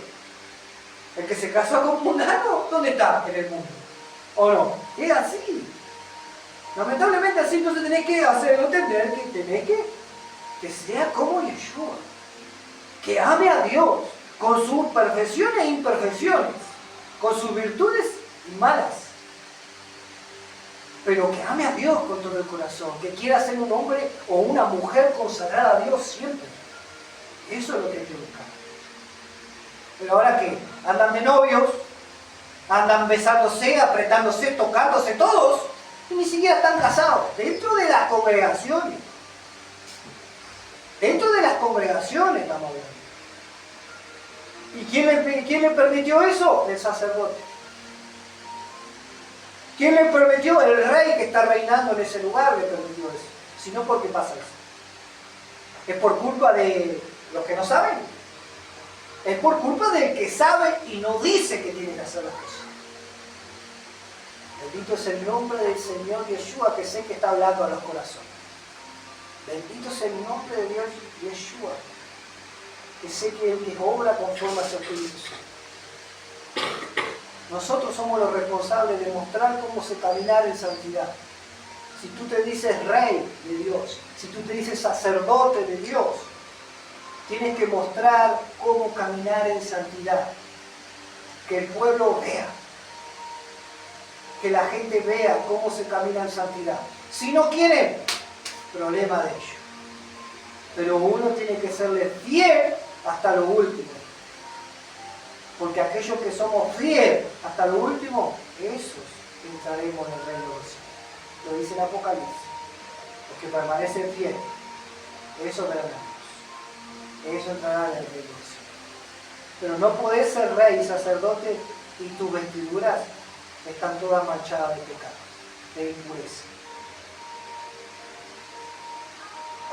El que se casó con un mundano, ¿dónde está en el mundo? ¿O no? Es así. Lamentablemente así, entonces tenés que hacerlo entender que tenés que sea como Yeshua. Que ame a Dios con sus perfecciones e imperfecciones, con sus virtudes y malas. Pero que ame a Dios con todo el corazón, que quiera ser un hombre o una mujer consagrada a Dios siempre. Eso es lo que hay que buscar. Pero ahora que andan de novios, andan besándose, apretándose, tocándose todos, y ni siquiera están casados, dentro de las congregaciones. Dentro de las congregaciones estamos hablando. ¿Y quién le permitió eso? El sacerdote. ¿Quién le permitió? El rey que está reinando en ese lugar le permitió eso. Si no, ¿por qué pasa eso? ¿Es por culpa de los que no saben? Es por culpa del que sabe y no dice que tiene que hacer las cosas. Bendito es el nombre del Señor Yeshua, que sé que está hablando a los corazones. Bendito es el nombre de Dios Yeshua, que sé que Él obra conforme a su Espíritu Santo. Nosotros somos los responsables de mostrar cómo se caminar en santidad. Si tú te dices rey de Dios, si tú te dices sacerdote de Dios, tienes que mostrar cómo caminar en santidad. Que el pueblo vea. Que la gente vea cómo se camina en santidad. Si no quieren, problema de ellos. Pero uno tiene que serle fiel hasta lo último. Porque aquellos que somos fieles hasta lo último, esos entraremos en el reino de Dios. Lo dice el Apocalipsis. Los que permanecen fieles, esos verán. Eso entrará en el reino de Dios. Pero no podés ser rey y sacerdote y tus vestiduras están todas manchadas de pecado, de impureza.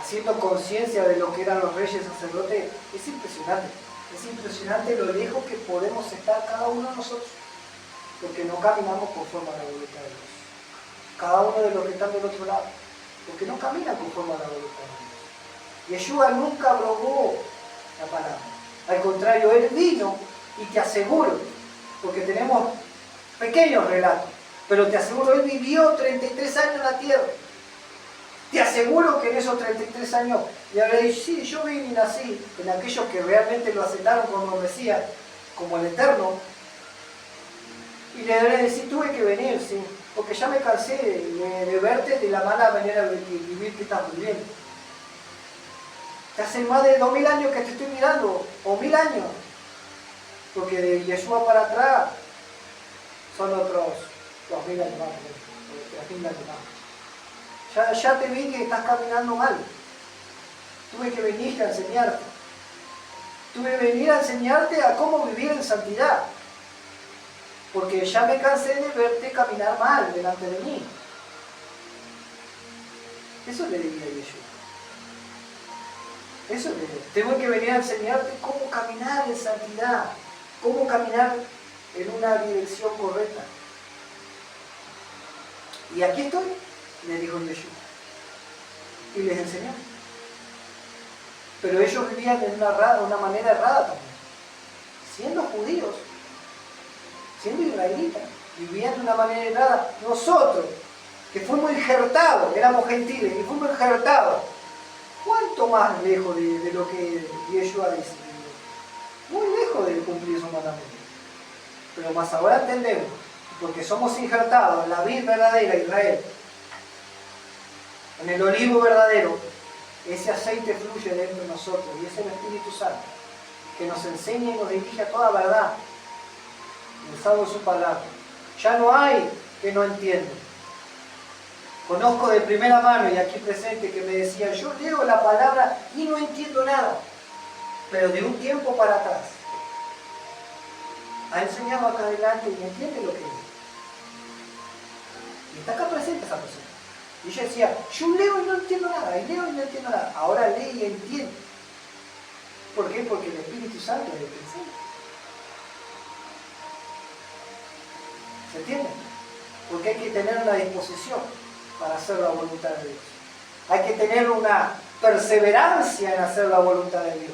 Haciendo conciencia de lo que eran los reyes y sacerdotes, es impresionante. Es impresionante lo lejos que podemos estar cada uno de nosotros, porque no caminamos conforme a la voluntad de Dios. Cada uno de los que están del otro lado, porque no caminan conforme a la voluntad de Dios. Yeshua nunca abrogó la palabra. Al contrario, Él vino y te aseguro, porque tenemos pequeños relatos, pero te aseguro, Él vivió 33 años en la tierra. Te aseguro que en esos 33 años le habré dicho, sí, yo vine y nací en aquellos que realmente lo aceptaron como Mesías, como el Eterno. Y le habré decir, tuve que venir, sí, porque ya me cansé de verte de la mala manera de vivir que estás viviendo. Hace más de 2000 años que te estoy mirando, o 1000 años, porque de Yeshua para atrás son otros 2000 años más, o 3000 años más. Ya te vi que estás caminando mal. Tuve que venir a enseñarte. Tuve que venir a enseñarte a cómo vivir en santidad. Porque ya me cansé de verte caminar mal delante de mí. Eso le diría a Yeshua. Eso es Dios. Tengo que venir a enseñarte cómo caminar en santidad, cómo caminar en una dirección correcta. Y aquí estoy, le dijo Yeshua. Y les enseñó. Pero ellos vivían de una manera errada también. Siendo judíos, siendo israelitas, vivían de una manera errada. Nosotros, que fuimos injertados, éramos gentiles, y fuimos injertados, ¿cuánto más lejos de lo que Yeshua dice? Muy lejos de cumplir su mandamiento. Pero más ahora entendemos, porque somos injertados en la vid verdadera, Israel, en el olivo verdadero, ese aceite fluye dentro de nosotros y es el Espíritu Santo que nos enseña y nos dirige a toda verdad, pensando su palabra. Ya no hay que no entienda. Conozco de primera mano y aquí presente que me decían, yo leo la palabra y no entiendo nada, pero de un tiempo para atrás ha enseñado acá adelante y entiende lo que dice. Y está acá presente esa persona. Y ella decía, yo leo y no entiendo nada, y leo y no entiendo nada. Ahora lee y entiende. ¿Por qué? Porque el Espíritu Santo es el que enseña. ¿Se entiende? Porque hay que tener una disposición para hacer la voluntad de Dios. Hay que tener una perseverancia en hacer la voluntad de Dios.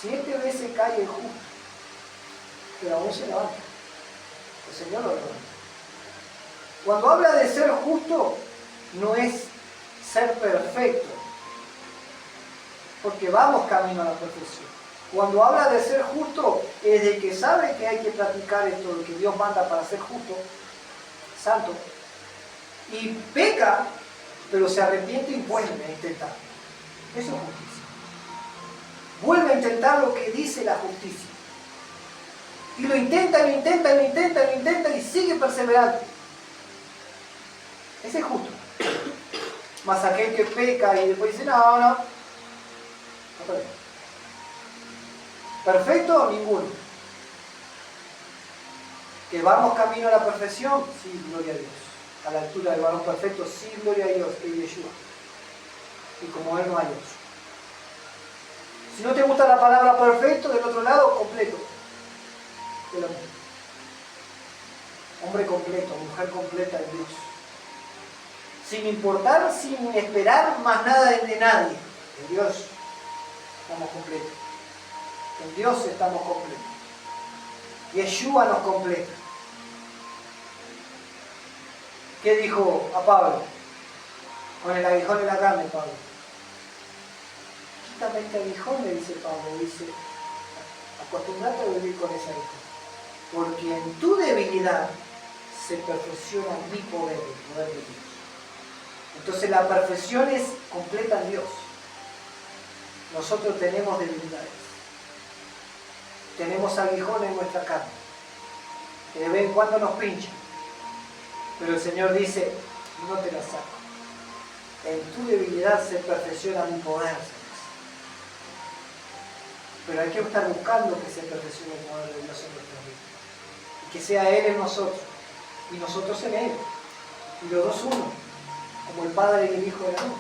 7 veces cae el justo, pero aún se levanta. El Señor lo levanta. Cuando habla de ser justo, no es ser perfecto, porque vamos camino a la perfección. Cuando habla de ser justo, es de que sabe que hay que practicar esto, lo que Dios manda para ser justo, santo, y peca, pero se arrepiente y vuelve a intentar. Eso es justicia. Vuelve a intentar lo que dice la justicia. Y lo intenta, lo intenta, lo intenta, lo intenta y sigue perseverando. Ese es justo. Más aquel que peca y después dice, no. ¿Perfecto? Ninguno. ¿Que vamos camino a la perfección? Sí, gloria a Dios. A la altura del varón perfecto, sí, gloria a Dios, que es Yeshua. Y como Él no hay otro. Si no te gusta la palabra perfecto, del otro lado, completo. De lo mismo. Hombre completo, mujer completa de Dios. Sin importar, sin esperar más nada de nadie. En Dios estamos completos. En Dios estamos completos. Yeshua nos completa. ¿Qué dijo a Pablo? Con el aguijón en la carne, Pablo. Quítame este aguijón, le dice Pablo. Dice, acostumbrate a vivir con ese aguijón. Porque en tu debilidad se perfecciona mi poder, el poder de Dios. Entonces la perfección es completa en Dios. Nosotros tenemos debilidades. Tenemos aguijones en nuestra carne, que de vez en cuando nos pinchan. Pero el Señor dice, no te la saco. En tu debilidad se perfecciona mi poder. Pero hay que estar buscando que se perfeccione el poder de Dios en nuestra vida. Y que sea Él en nosotros. Y nosotros en Él. Y los dos uno. Como el Padre y el Hijo eran uno.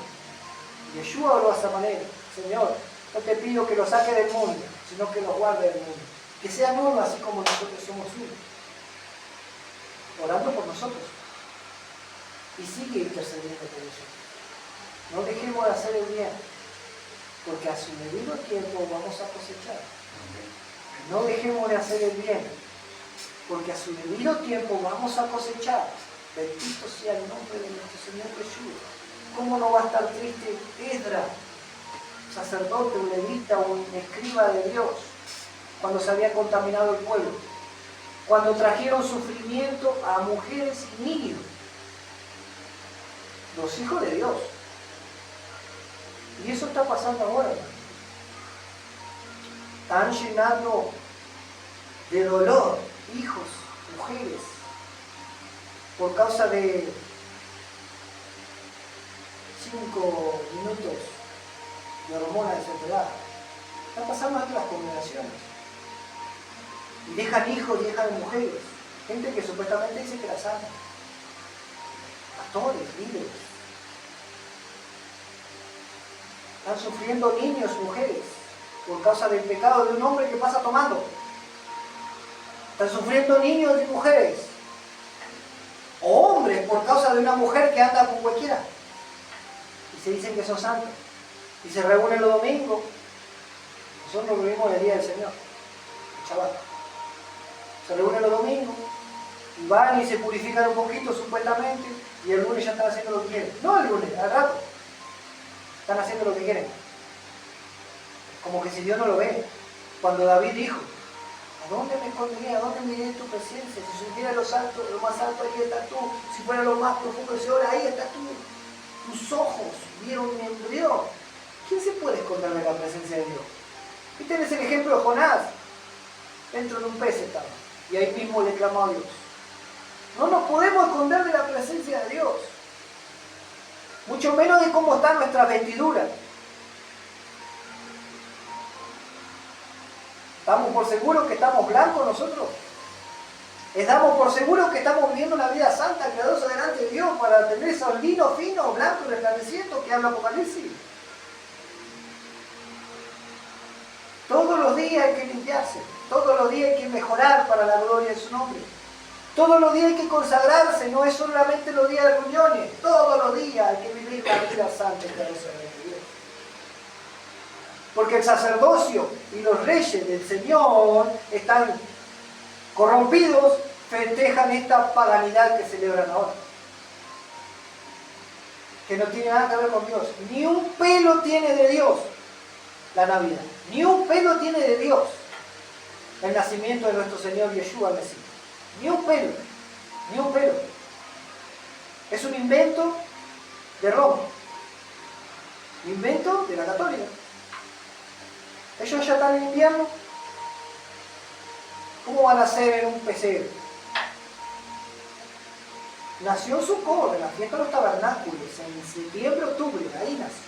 Y Yeshua habló de esa manera. Señor, no te pido que lo saque del mundo, sino que lo guarde del mundo. Que sean uno así como nosotros somos uno. Orando por nosotros. Y sigue intercediendo por nosotros. No dejemos de hacer el bien, porque a su debido tiempo vamos a cosechar. No dejemos de hacer el bien, porque a su debido tiempo vamos a cosechar. Bendito sea el nombre de nuestro Señor Jesús. ¿Cómo no va a estar triste Esdras, sacerdote, un levita, un escriba de Dios, cuando se había contaminado el pueblo? Cuando trajeron sufrimiento a mujeres y niños, los hijos de Dios. Y eso está pasando ahora. Están llenando de dolor hijos, mujeres, por causa de 5 minutos de hormonas desesperadas. Está pasando en otras congregaciones. Y dejan hijos y dejan mujeres. Gente que supuestamente dice que las ama. Pastores, líderes. Están sufriendo niños, mujeres, por causa del pecado de un hombre que pasa tomando. Están sufriendo niños y mujeres. O hombres por causa de una mujer que anda con cualquiera. Y se dicen que son santos. Y se reúnen los domingos. Nosotros nos reunimos el día del Señor. El Shabbat. Se reúnen los domingos. Y van y se purifican un poquito supuestamente. Y el lunes ya están haciendo lo que quieren. No el lunes, al rato. Están haciendo lo que quieren. Como que si Dios no lo ve. Cuando David dijo: ¿a dónde me escondería? ¿A dónde me iré en tu presencia? Si subiera lo más alto, ahí estás tú. Si fuera lo más profundo del Señor, ahí estás tú. Tus ojos vieron mi embrión. ¿Quién se puede esconder de la presencia de Dios? Y tenés el ejemplo de Jonás. Dentro de un pez estaba. Y ahí mismo le clamó a Dios. No nos podemos esconder de la presencia de Dios. Mucho menos de cómo está nuestra vestidura. ¿Estamos por seguro que estamos blancos nosotros? ¿Estamos por seguro que estamos viviendo una vida santa, piadosa delante de Dios para tener esos linos finos, blancos, resplandecientes que habla Apocalipsis? Todos los días hay que limpiarse, todos los días hay que mejorar para la gloria de su nombre. Todos los días hay que consagrarse, no es solamente los días de reuniones, todos los días hay que vivir la vida santa y piadosa delante de Dios. Porque el sacerdocio y los reyes del Señor están corrompidos, festejan esta paganidad que celebran ahora. Que no tiene nada que ver con Dios. Ni un pelo tiene de Dios la Navidad. Ni un pelo tiene de Dios el nacimiento de nuestro Señor Yeshua el Mesías. Ni un pelo. Ni un pelo. Es un invento de Roma. Invento de la católica. Ellos ya están en invierno. ¿Cómo van a ser en un pesebre? Nació en Sukkot, en la fiesta de los tabernáculos, en septiembre, octubre, ahí nació.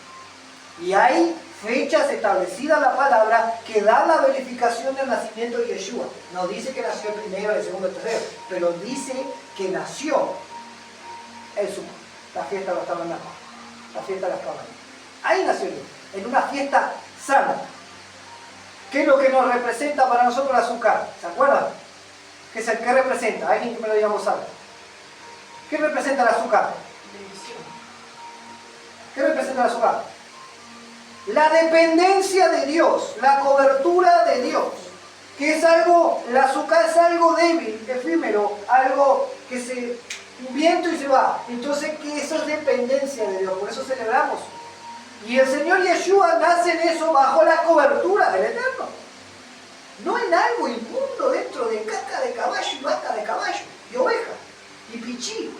Y hay fechas establecidas en la palabra que dan la verificación del nacimiento de Yeshua. No dice que nació el primero, el segundo, el tercero, pero dice que nació en Sukkot, la fiesta de los tabernáculos, la fiesta de las cabañas. Ahí nació Dios, en una fiesta sana. ¿Qué es lo que nos representa para nosotros el azúcar? ¿Se acuerdan? ¿Qué representa? Alguien que me lo diga en voz alta. ¿Qué representa el azúcar? ¿Qué representa el azúcar? La dependencia de Dios, la cobertura de Dios. Que es algo, el azúcar es algo débil, efímero, algo que se, un viento y se va. Entonces, que eso es dependencia de Dios, por eso celebramos. Y el Señor Yeshua nace en eso bajo la cobertura del Eterno. No en algo inmundo dentro de caca de caballo y vaca de caballo, y oveja, y pichí.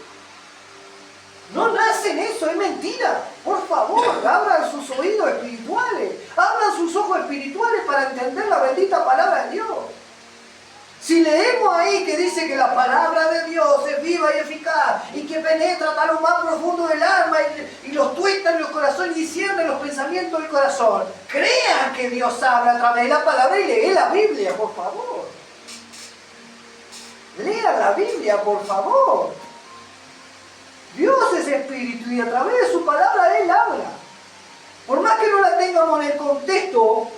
No nace en eso, es mentira. Por favor, abran sus oídos espirituales, abran sus ojos espirituales para entender la bendita palabra de Dios. Si leemos ahí que dice que la palabra de Dios es viva y eficaz y que penetra hasta lo más profundo del alma y los tuesta en los corazones y cierne los pensamientos del corazón, crean que Dios habla a través de la palabra y leen la Biblia, por favor. Lean la Biblia, por favor. Dios es espíritu y a través de su palabra Él habla. Por más que no la tengamos en el contexto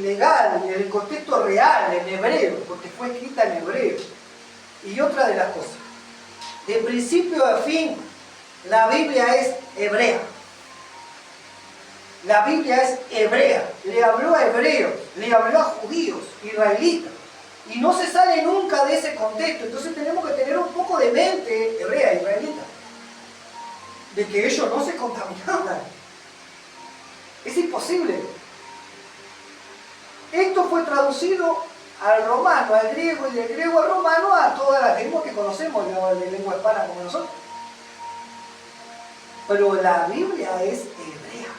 legal, en el contexto real, en hebreo, porque fue escrita en hebreo. Y otra de las cosas, de principio a fin, la Biblia es hebrea. La Biblia es hebrea, le habló a hebreos, le habló a judíos, israelitas, y no se sale nunca de ese contexto. Entonces tenemos que tener un poco de mente hebrea, israelita, de que ellos no se contaminaban. Es imposible. Esto fue traducido al romano, al griego, y del griego al romano a todas las lenguas que conocemos, de lengua hispana como nosotros. Pero la Biblia es hebrea.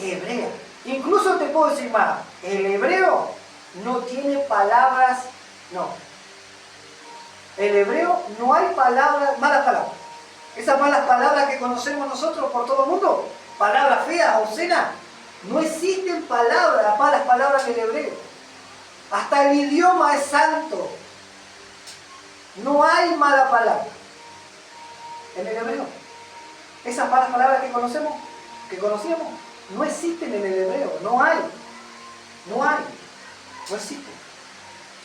Hebrea. Incluso te puedo decir más, el hebreo no tiene palabras, no. El hebreo no hay palabras, malas palabras. Esas malas palabras que conocemos nosotros por todo el mundo, palabras feas, obscenas, no existen palabras, malas palabras en el hebreo. Hasta el idioma es santo. No hay mala palabra en el hebreo. Esas malas palabras que conocíamos, no existen en el hebreo, no existen.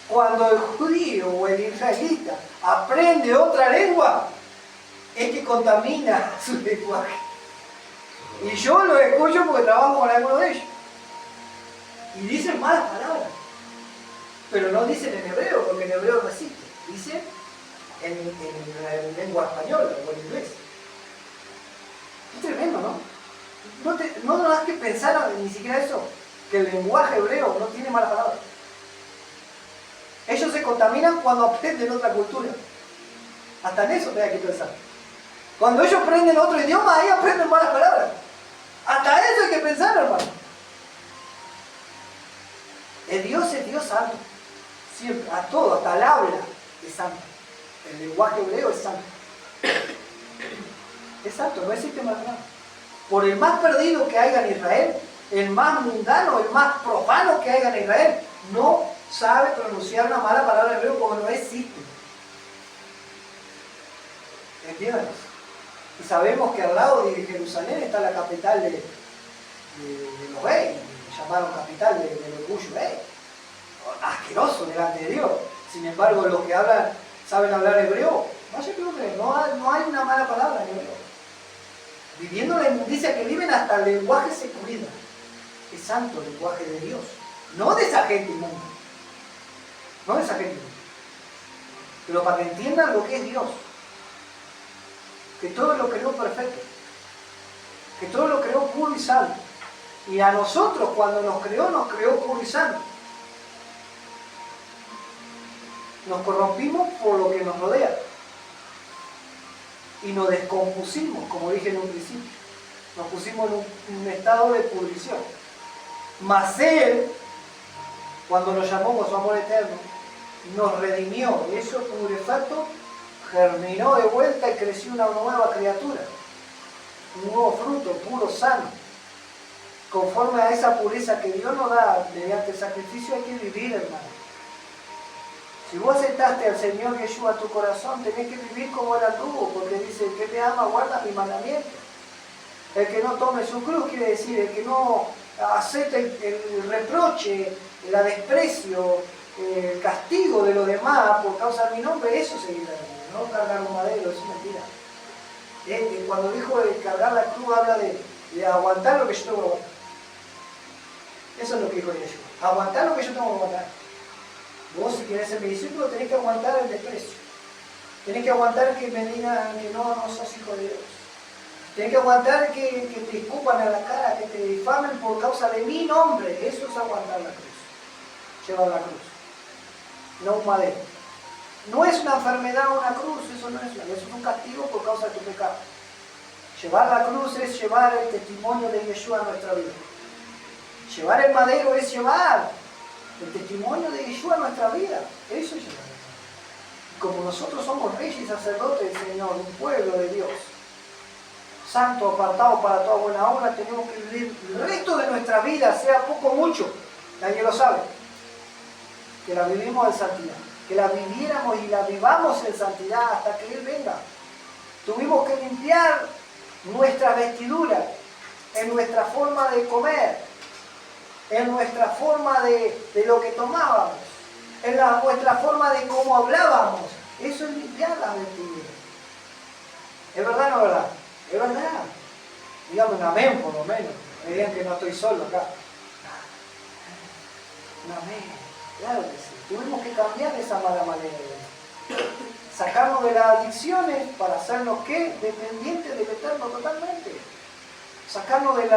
Cuando el judío o el israelita aprende otra lengua, es que contamina su lenguaje. Y yo lo escucho porque trabajo con algunos de ellos. Y dicen malas palabras. Pero no dicen en hebreo, porque en hebreo no existe. Dicen en lengua española o en inglés. Es tremendo, ¿no? No das que pensar ni siquiera eso, que el lenguaje hebreo no tiene malas palabras. Ellos se contaminan cuando aprenden otra cultura. Hasta en eso te hay que pensar. Cuando ellos aprenden otro idioma, ahí aprenden malas palabras. Hasta eso hay que pensar, hermano. El Dios es Dios santo. Siempre, a todo, hasta el habla es santo. El lenguaje hebreo es santo. Es santo, no existe malas palabras. Por el más perdido que haya en Israel, el más mundano, el más profano que haya en Israel, no sabe pronunciar una mala palabra en hebreo porque no existe. ¿Entiendes? Y sabemos que al lado de Jerusalén está la capital de los reyes, llamaron capital del orgullo rey. Asqueroso delante de Dios. Sin embargo, los que saben hablar hebreo, no hay una mala palabra en hebreo. Viviendo la inmundicia que viven, hasta el lenguaje se cuida. Es santo el lenguaje de Dios. No de esa gente inmunda. No de esa gente inmunda. Pero para que entiendan lo que es Dios. Que todo lo creó perfecto. Que todo lo creó puro y santo. Y a nosotros cuando nos creó puro y santo. Nos corrompimos por lo que nos rodea. Y nos descompusimos, como dije en un principio. Nos pusimos en un estado de pudrición. Mas Él, cuando nos llamó con su amor eterno, nos redimió. Y eso putrefacto germinó de vuelta y creció una nueva criatura. Un nuevo fruto, puro, sano. Conforme a esa pureza que Dios nos da mediante el sacrificio, hay que vivir, hermano. Si vos aceptaste al Señor Yeshua a tu corazón, tenés que vivir como Él anduvo, porque dice, el que me ama guarda mi mandamiento. El que no tome su cruz, quiere decir, el que no acepte el reproche, el desprecio, el castigo de los demás por causa de mi nombre, eso seguirá. No cargar un madero, eso es mentira. Cuando dijo de cargar la cruz, habla de aguantar lo que yo tengo que aguantar. Eso es lo que dijo Yeshua. Aguantar lo que yo tengo que aguantar. Vos, si querés ser mi discípulo, tenés que aguantar el desprecio. Tenés que aguantar que me digan que no sos hijo de Dios. Tenés que aguantar que te escupan en la cara, que te difamen por causa de mi nombre. Eso es aguantar la cruz. Llevar la cruz. No un madero. No es una enfermedad una cruz, eso no es un castigo por causa de tu pecado. Llevar la cruz es llevar el testimonio de Yeshua a nuestra vida. Llevar el madero es llevar el testimonio de Yeshua en nuestra vida. Eso es llevar. Como nosotros somos reyes y sacerdotes del Señor, un pueblo de Dios, santo, apartado para toda buena obra, tenemos que vivir el resto de nuestra vida, sea poco o mucho, nadie lo sabe, que la vivimos en santidad, que la viviéramos y la vivamos en santidad hasta que Él venga. Tuvimos que limpiar nuestra vestidura, en nuestra forma de comer, en nuestra forma de lo que tomábamos, en nuestra forma de cómo hablábamos. Eso es limpiar las vestiduras. ¿Es verdad o no es verdad? Es verdad. Dígame un amén por lo menos. Me digan que no estoy solo acá. Un amén. Claro que sí. Tuvimos que cambiar esa mala manera de ver. Sacarnos de las adicciones para hacernos ¿qué? Dependientes del Eterno totalmente. Sacarnos de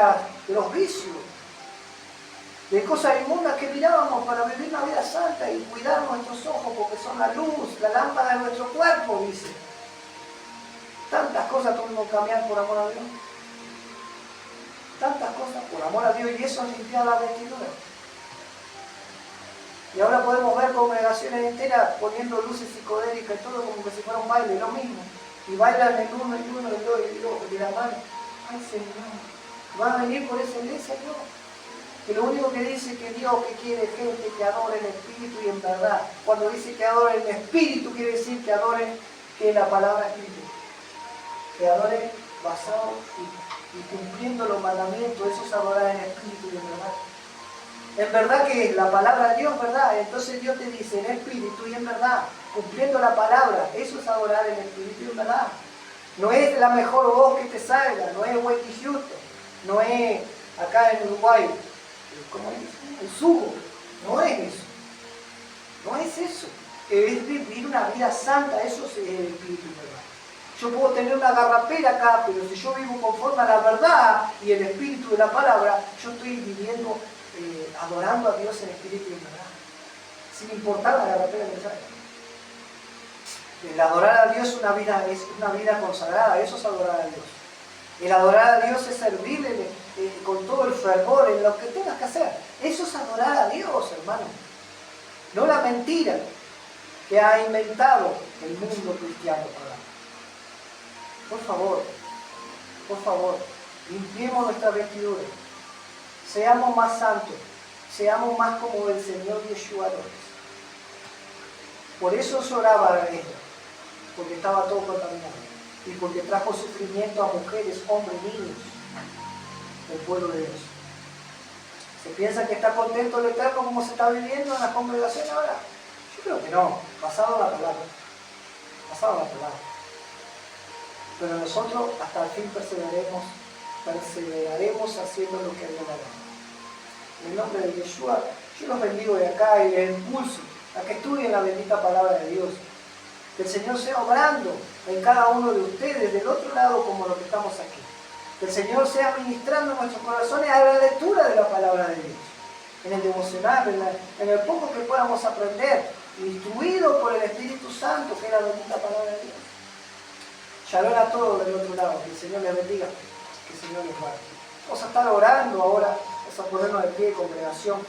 los vicios, de cosas inmundas que mirábamos para vivir una vida santa y cuidar nuestros ojos porque son la luz, la lámpara de nuestro cuerpo, dice. Tantas cosas tuvimos que cambiar por amor a Dios. Tantas cosas por amor a Dios, y eso es limpiar la vestidura. Y ahora podemos ver congregaciones enteras poniendo luces psicodélicas y todo como que si fuera un baile, lo mismo. Y bailan el uno y uno, el dos y el dos, de la mano. Ay Señor, ¿va a venir por esa iglesia Dios? Que lo único que dice que Dios que quiere gente que adore en espíritu y en verdad. Cuando dice que adore en espíritu, quiere decir que adore, que es la palabra espíritu. Que adore basado y cumpliendo los mandamientos. Eso es adorar en espíritu y en verdad. En verdad que es la palabra de Dios, ¿verdad? Entonces Dios te dice en espíritu y en verdad, cumpliendo la palabra. Eso es adorar en espíritu y en verdad. No es la mejor voz que te salga, no es Whitney Houston, no es acá en Uruguay, ¿cómo es? El Sugo. No es eso. No es eso. Es vivir una vida santa. Eso es el espíritu y verdad. Yo puedo tener una garrapera acá, pero si yo vivo conforme a la verdad y el espíritu de la palabra, yo estoy viviendo, adorando a Dios en espíritu y en verdad. Sin importar la garrapera que salga. El adorar a Dios es una vida consagrada. Eso es adorar a Dios. El adorar a Dios es servirle con todo el fervor en lo que tengas que hacer. Eso es adorar a Dios, hermano. No la mentira que ha inventado el mundo cristiano pagano. Por favor, limpiemos nuestra vestidura. Seamos más santos. Seamos más como el Señor Yeshua lo es. Por eso lloraba a ella, porque estaba todo contaminado. Y porque trajo sufrimiento a mujeres, hombres, niños del pueblo de Dios. ¿Se piensa que está contento el Eterno como se está viviendo en la congregación ahora? Yo creo que no, pasado la palabra. Pero nosotros hasta el fin perseveraremos haciendo lo que a Dios le agrada. En el nombre de Yeshua, yo los bendigo de acá y les impulso a que estudien la bendita palabra de Dios. Que el Señor sea obrando en cada uno de ustedes del otro lado como lo que estamos aquí. Que el Señor sea ministrando en nuestros corazones a la lectura de la palabra de Dios. En el devocional, en el poco que podamos aprender, instruido por el Espíritu Santo, que es la bendita palabra de Dios. Shalom a todos del otro lado. Que el Señor les bendiga. Que el Señor les guarde. Vamos a estar orando ahora. Vamos a ponernos de pie, congregación.